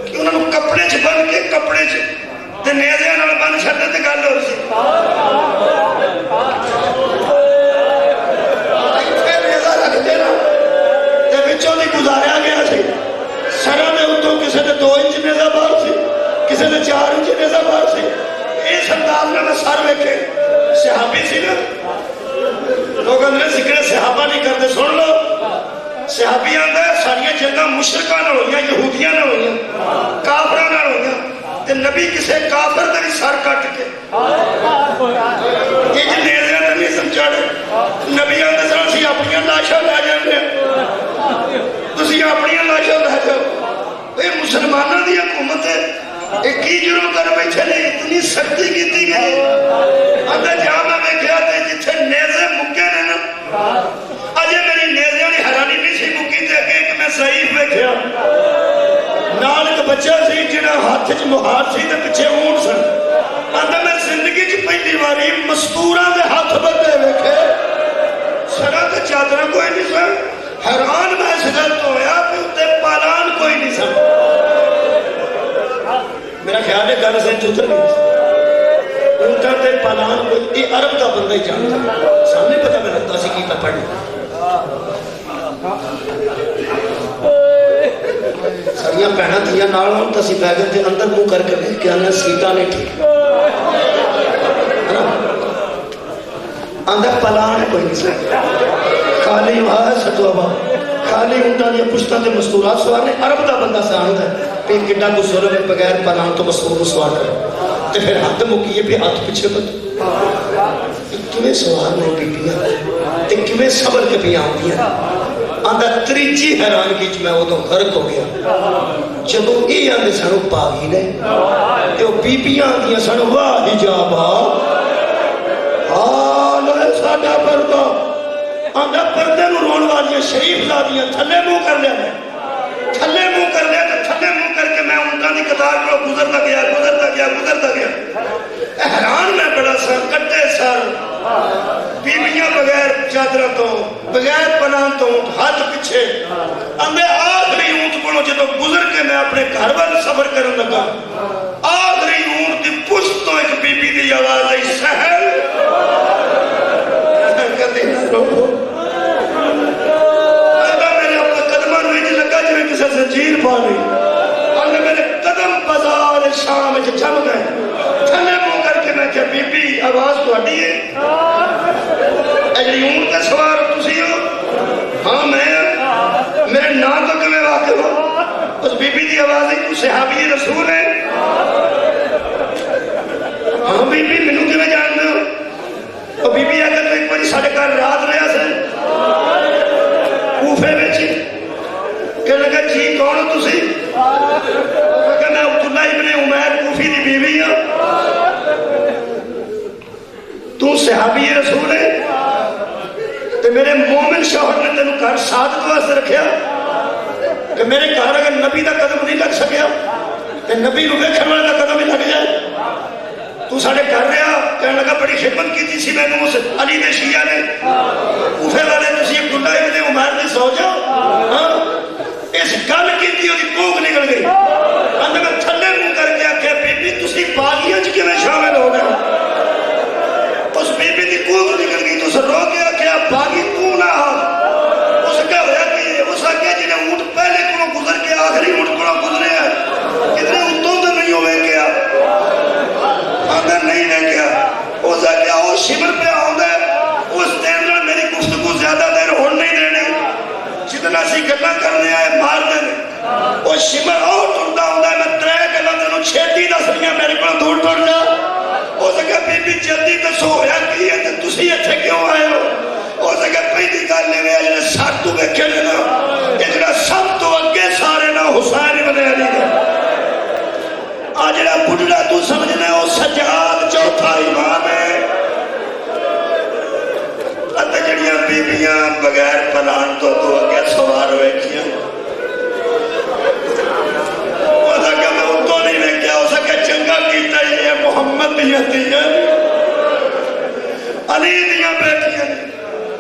کہ انہاں نوں کپڑے چ بن کے کپڑے چ تے نیزیاں نال بن چھڈے تے گل ہو سی گزاریا گیا سی سرا دے اتوں کسی نے 2 انچ نیزہ بار سی کسی نے 4 انچ نیزہ بار سی اس انداز میں سر ویکھے صحابی سی نا لوگ اندر ذکر صحابہ نہیں کرتے سن لو صحابی آندا ہے ساریاں جنگاں مشرکاں نال ہوئیاں یہودیاں نال ہوئیاں کافراں نال ہوئیاں تے نبی کسے کافر دا بھی سر کٹ کے یہ جو نیزیاں تے نہیں سمجھاڑے نبی آندا سن اسی اپنی لاشاں لے جاندے تسی اپنی لاشاں لے جاؤ یہ مسلمانوں کی حکومت ہے ایک ہی جرم کر بیٹھے نے اتنی سختی کی تھی گئی اندر جہاں میں بیٹھیا تھے جتھے نیزے مکے نے نا اجے میری نیزے نے حیرانی نہیں سی مکی تے کہ ایک میں ضعیف بیٹھیا نال ایک بچہ سی جنہاں ہاتھ چ مہار سی تے پیچھے اونٹ سن اندر میں زندگی چ پہلی باری مستوراں دے ہاتھ بندے ویکھے سرا تے چادر کوئی نہیں سن حیران میں اس گل تو ہویا کہ اتنے پالان کوئی نہیں سن میرا خیال ہے گل سے چتر گئی اونٹاں تے پالان کوئی یہ عرب کا بندہ ہی جانتا سامنے پتہ میں لگتا سی کی پہ پڑھنا ساریاں بہناں تھیاں نال ہون تاں اسی بیگن دے اندر منہ کر کے ویکھ کے آنے سیٹاں نے ٹھیک اندر پلان کوئی نہیں سکتا خالی وہاں ستوابا خالی اونٹاں دیا پشتاں تے مستورات سوار نے عرب دا بندہ ساندا ہے پھر کڈا کو ظلم ہے بغیر پلان تو مستور سوار کرے تے پھر ہاتھ مکیے پہ ہاتھ پیچھے بت کیویں سوار نہیں بیبیاں تے کیویں صبر کے بھی آندیاں آندا تریجی حیرانگی چ میں ادوں غرق ہو گیا جدوں یہ آندے سن پاگی نے تے او بیبیاں آندیاں سن واہ حجابا حال ہے ساڈا پردہ آندا پردے نوں رون والیاں شریف زادیاں تھلے منہ کر لیا تھلے منہ کر لیا تے تھلے منہ کر کے میں اونٹاں دی قطار کو گزرتا گیا حیران میں بڑا سر کٹے سر بیویاں بغیر چادر تو بغیر پناہ تو ہاتھ پیچھے اندے آخری اونٹ کو جدو گزر کے میں اپنے گھر وال سفر کرنے لگا آخری اونٹ دی پشت تو ایک بی بی دی آواز آئی سہل کہتے ہیں روکو میرے اپنے قدمہ روئی جی لگا جو کسی زنجیر پا رہی اندے میرے قدم بازار شام جم گئے تھلے منہ کر کے میں کہا بی بی آواز تو ہٹی ہے اجلی اونٹ کا سوار تسی ہو ہاں میں میرے نام تو کمیں واقع ہو اس بی بی دی آواز ہے تو صحابی رسول ہے ہاں بی بی منو کمیں جاننا ہو اور بی بی اگر تو ایک باری ساڑھے کار رات رہا سے کوفے بیچی کہ لگا جی کون ہو تسی کہ میں عبداللہ ابن عمیر کوفی دی بیوی ہوں تو صحابی رسول ہے تو میرے مومن شوہر نے تینوں گھر سعادت واسطے رکھیا کہ میرے گھر اگر نبی دا قدم نہیں لگ سکیا تو نبی نو ویکھن والے دا قدم ہی لگ جائے تو ساڑھے گھر رہا کہنے لگا بڑی خدمت کی تھی سی میں نے اس علی دے شیعہ نے کوفے والے تسی عبداللہ ابن عمیر نے سو جاؤ اس گل کی تھی وہ کوک نکل گئی اندر میں تھلے منہ کر کے آکھے بی بی تسی باغیاں چکے میں شامل ہو گئے اس بی بی دی کوک نکل گئی تو اسے رو کے آکھے باغی تو نہ ہو اسے کہا ہویا کہ اس آکھے جنہیں اونٹ پہلے کو گزر کے آخری اونٹ کو گزرے ہیں کتنے اونٹوں تو نہیں ہوئے کیا اندر نہیں رہ گیا اس آکھے وہ شمر پہ آؤں ہے اس دن میں میری گفتگو زیادہ دیر ہون نہیں دینے جتنا سی گلہ کرنے آئے مار دینے وہ شمر اور ٹوٹا ہوں ہے میں ترے گلہ دنوں چھیتی دسنیاں میرے کو دور ٹوٹ جا وہ سکے بی بی جلدی دسو ہویا کی ہے تو تسی اچھے کیوں آئے ہو وہ سکے پہلی گل لے گئے جنہیں ساتھ تو بیکھے لینا جنہیں سب تو اگے سارے نہ حسین بنے علی دے آج جنہیں بڑھڑا تو سمجھنے ہو سجاد چوتھا امام ہے اتے جنیاں بیبیاں بغیر پلان تو اگے سوار ہوئے کیا وہ سکے میں ان تو نہیں میں کیا ہو سکے چنگا کیتا ہی ہے محمد دیا دیا علی دیا بیٹھیا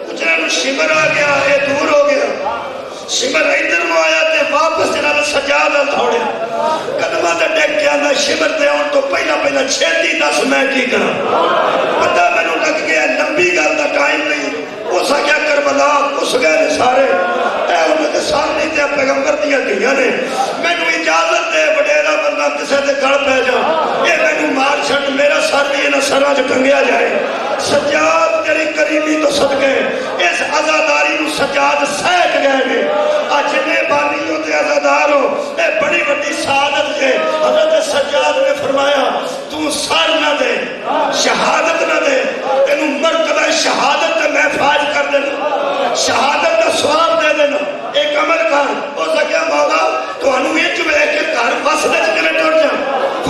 کچھ نے شمر آ گیا یہ دور ہو گیا شمر ادھر نو آیا تے واپس جناب سجاد تھوڑے قدمہ تے ڈیک کے آنا شمر تے آن تو پہلا چھیتی دس میں کی کرا پتہ میں نو لگ گیا لمبی گل دا ٹائم نہیں اس کیا کربلا اس گئے سارے اے انہوں نے سامنے تے پیغمبر دیا دیا نے میں نو اجازت دے بڑیرا بندہ کسے تے گڑ پہ جا یہ میں نو مار چھٹ میرا سر بھی نہ سرا جو ٹنگیا جائے سجاد تیری کریمی تو صدقے اس عزاداری نو سجاد سیک گئے نے آج جنے بانی ہوتے عزادار ہو اے بڑی بڑی سعادت ہے حضرت سجاد نے فرمایا تو سر نہ دے شہادت نہ دے تینو مرتبہ شہادت تے محفاظ کر دینا شہادت کا سواب دے دینا ایک عمل کر ہو سکیا مولا تو انو یہ جو ہے کہ گھر بس دے چکے ٹوٹ جا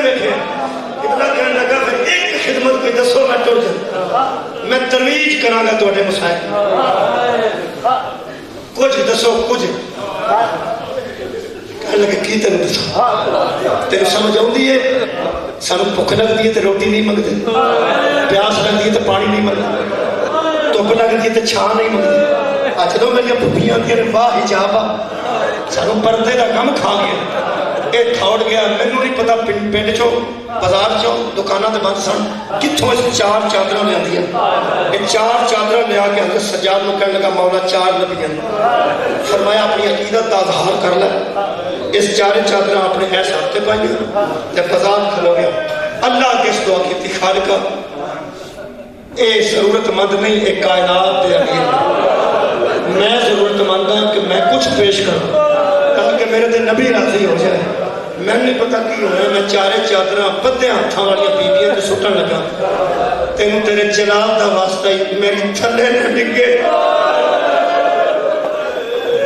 نے دیکھے قبلہ کہنے لگا پھر ایک خدمت کوئی دسو میں ٹر جاؤں میں ترویج کراں گا تواڈے مسائل کچھ دسو کچھ کہنے لگے کی تینوں دسو تینوں سمجھ آؤندی ہے سانوں بھوک لگدی ہے تے روٹی نہیں منگدے پیاس لگدی ہے تے پانی نہیں منگدے دھوپ لگدی ہے تے چھاں نہیں منگدے اج جدوں میری پھپھیاں آندیاں نے واہ حجاب سانوں پردے دا کم کھا گیا یہ کھوڑ گیا مینوں نہیں پتا پنڈ چوں بازار چوں دکاناں تے بند سن کتھوں اس 4 چادراں لیاندیاں یہ 4 چادراں لیا کے حضرت سجاد نوں کہنے لگا مولا 4 نبیاں فرمایا اپنی عقیدت دا اظہار کر لے اس 4 چادراں اپنے ایس ہاتھ تے پائیاں تے بازار کھلو گیا اللہ کے اس دعا کی خالقہ اے ضرورت مند نہیں ایک کائنات دے امیر میں ضرورت مند ہوں کہ میں کچھ پیش کروں تاکہ میرے دے نبی راضی ہو جائے میں نہیں پتا کی ہونا میں 4 چادراں بدے ہاتھاں والیاں بیبیاں تے سٹن لگا تینوں تیرے جلال دا واسطہ ہی میری تھلے نہ ڈگے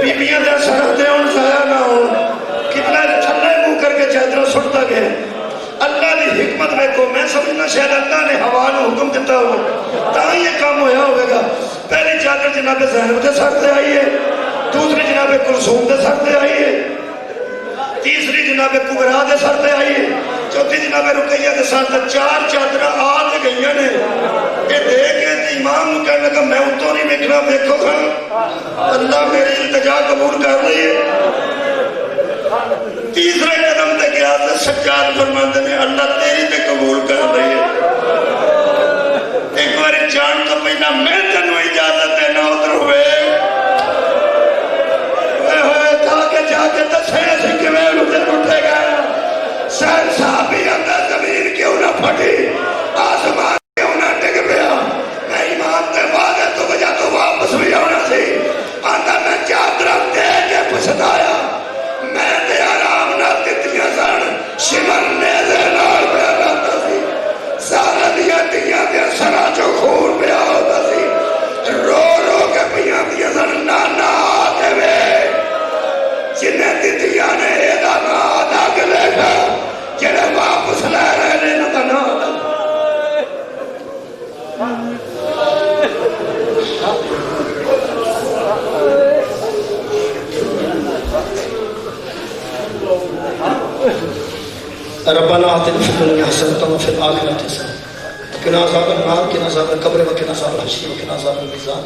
بیبیاں دے سر تے ہن ضائع نہ ہو کتنا تھلے منہ کر کے چادراں سٹتا گیا اللہ دی حکمت دیکھو میں سمجھنا شاید اللہ نے ہوا نو حکم دیتا ہو تاں یہ کام ہویا ہوئے گا پہلی چادر جناب زینب دے سر تے آئی ہے دوسری جناب کلثوم دے سر تے آئی ہے تیسری جناب کبرا دے سر تے آئی ہے چوتھی جناب رقیہ دے سر تے 4 چادراں آ تے گئیاں نے یہ دیکھ کے امام نو کہنے لگا میں اتوں نہیں ویکھنا دیکھو کھا اللہ میری التجا قبول کر رہی ہے تیسرے قدم تے گیا تے سجاد فرماندے نے اللہ تیری تے قبول کر رہی ہے ایک بار جان تو پہلا میں تینوں اجازت دینا ادھر ہوئے جا کے دسے اسی کیویں ادھر اٹھے گا سر صحابی اندر زمین کیوں نہ پھٹی آسمان کیوں نہ ڈگ پیا میں ایمان تے وعدے تو وجہ تو واپس بھی آنا سی آندا میں چادر دے کے پچھتایا میں تے آرام نہ دتیاں سن شمن نے دے نال پیا رہتا سی سارا دیا تیاں دے سرا چو خون پیا ہوتا سی رو رو کے پیاں دیا سن نانا آتے وے جنہیں دیتیاں نے ایدہ نا آدھا کے لے گا جنہیں واپس لے رہے نے نہ نا آدھا ربنا آتنا فی الدنیا حسنۃ وفی الآخرۃ حسنۃ وقنا عذاب النار وقنا عذاب القبر وقنا عذاب الحشر وقنا عذاب المیزان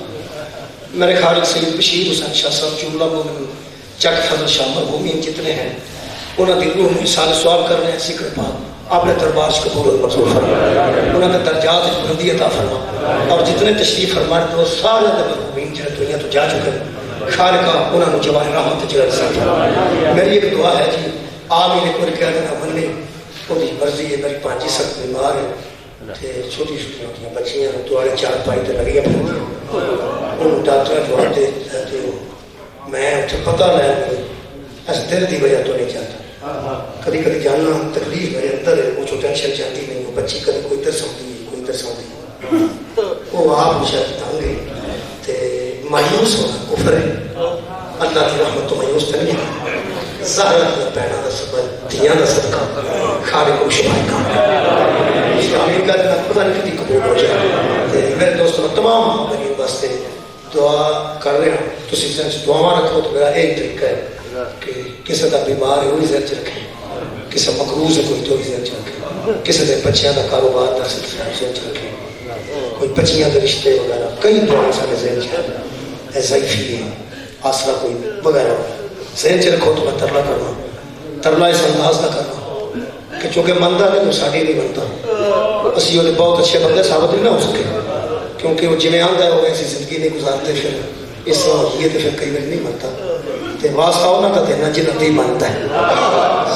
میرے خالق سید بشیر حسین شاہ صاحب جملہ مومن چک فضل شاہ مرحومین جتنے ہیں انہوں نے روح میں سال سواب کر رہے ہیں ذکر پاک اپنے دربار سے قبول و مقبول فرما انہوں نے درجات بلندی عطا فرما اور جتنے تشریف فرما دو سارے مرحومین جنہیں دنیا تو جا چکے ہیں خالقہ انہوں نے جواہر رحمت جلال سے میری ایک دعا ہے جی آمین ایک اور کہہ دینا من میں وہ مرضی ہے میری 5 سخت بیمار ہے چھوٹی چھوٹی ہوتی ہیں بچیاں دوارے 4 پائی تے لگی ہیں انہوں ڈاکٹر دعا دے میں اتنے پتہ لے اس دل دی وجہ تو نہیں چاہتا کدی کدی جاننا تکلیف میرے اندر ہے وہ ٹینشن چاہتی نہیں وہ بچی کدی کوئی ادھر سوندی ہے کوئی ادھر سوندی وہ آپ شاید تنگ ہے مایوس ہونا کفر ہے اللہ کی رحمت تو مایوس تو نہیں ہے ظاہر کی پینا دا سبب دیا دا صدقہ خالق و شمائی کام اسلامی کا دن پتہ نہیں کتی قبول ہو جائے میرے دوستوں تمام میری واسطے دعا کر رہے ہیں تو سلسلے سے دعا رکھو تو میرا ایک طریقہ ہے کہ کسی کا بیمار ہے وہی ذہن چ رکھے کسی مقروض ہے کوئی تو بھی ذہن چ رکھے کسی کے بچیاں کا کاروبار کا سلسلہ ذہن چ رکھے کوئی بچیاں کے رشتے وغیرہ کئی دعائیں سارے ذہن چ ضعیفی ہے آسرا کوئی وغیرہ ذہن چ رکھو تو میں ترلا کرنا ترلا اس انداز کا کرنا کہ چونکہ مندہ نہیں تو ساڑی نہیں بنتا اسی وہ بہت اچھے بندے ثابت نہیں نہ ہو سکے کیونکہ وہ جنہیں آندا ہے وہ ایسی زندگی نہیں گزارتے پھر اس طرح یہ تو پھر کئی بار نہیں بنتا تو واسطہ انہوں کا دینا جنت ہی بنتا ہے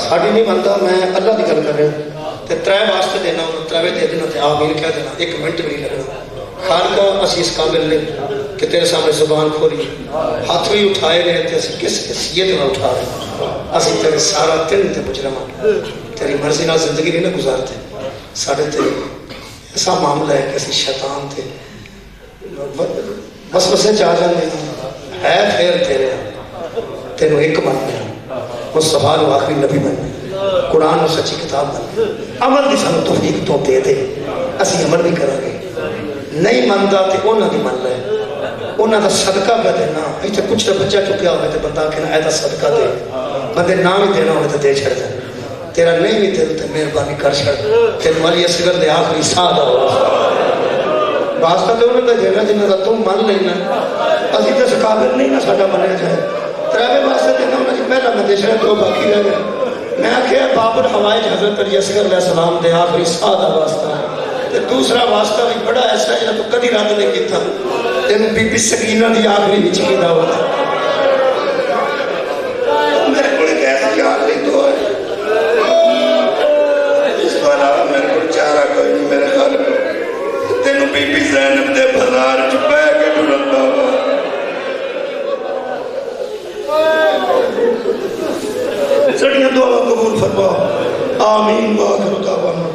ساڑی نہیں بنتا میں اللہ کی گل کر رہا ہوں تو 3 واسطے دینا انہوں 3 دے دینا تو آمین کہہ دینا 1 منٹ بھی نہیں لگنا خالقہ اسی اس قابل نہیں کہ تیرے سامنے زبان کھولی ہاتھ بھی اٹھائے رہے تھے اسی کس حیثیت میں اٹھا رہے اسی تیرے سارا دن تے مجرمہ تیری مرضی نہ زندگی نہیں نہ گزارتے ساڑھے تے ایسا معاملہ ہے کہ اسی شیطان تھے بس بسے چاہ جانے ہے پھر تیرے تینوں ایک بننے مصطفیٰ نے آخری نبی بننے قرآن اور سچی کتاب بن عمل دی سانو توفیق تو دے دے اسی عمل بھی کریں گے نہیں منتا تے انہاں دی من لے انہاں دا صدقہ پہ دینا ایتھے کچھ بچہ چکیا ہوئے تے بندہ کہنا اے دا صدقہ دے بندے نام ہی دینا ہوئے تے دے چھڑ دے تیرا نہیں بھی دل تے مہربانی کر چھڑ تینوں علی اصغر دے آخری ساہ دا ہو واسطہ تے انہاں دا دینا جنہاں دا تم من لینا اسی تے قابل نہیں نہ ساڈا منیا جائے تراوے واسطے دینا انہاں دی پہلا میں دے چھڑ تو باقی رہ گئے میں آخیا باب الحوائج حضرت علی اصغر علیہ السلام دے آخری ساہ دا واسطہ تے دوسرا واسطہ بھی بڑا ایسا ہے تو کدی رد نہیں کیتا تینوں بی بی سکینہ دی آخری وچ کی دعوت ہے میرے کو ایک ایسی آخری دعا ہے اس کو علاوہ میرے کو چارہ کوئی نہیں میرے خیال میں تینوں بی بی زینب دے بازار چ پے کے ڈرتا ہوا سڑیاں دعا قبول فرما آمین واخر دعوانا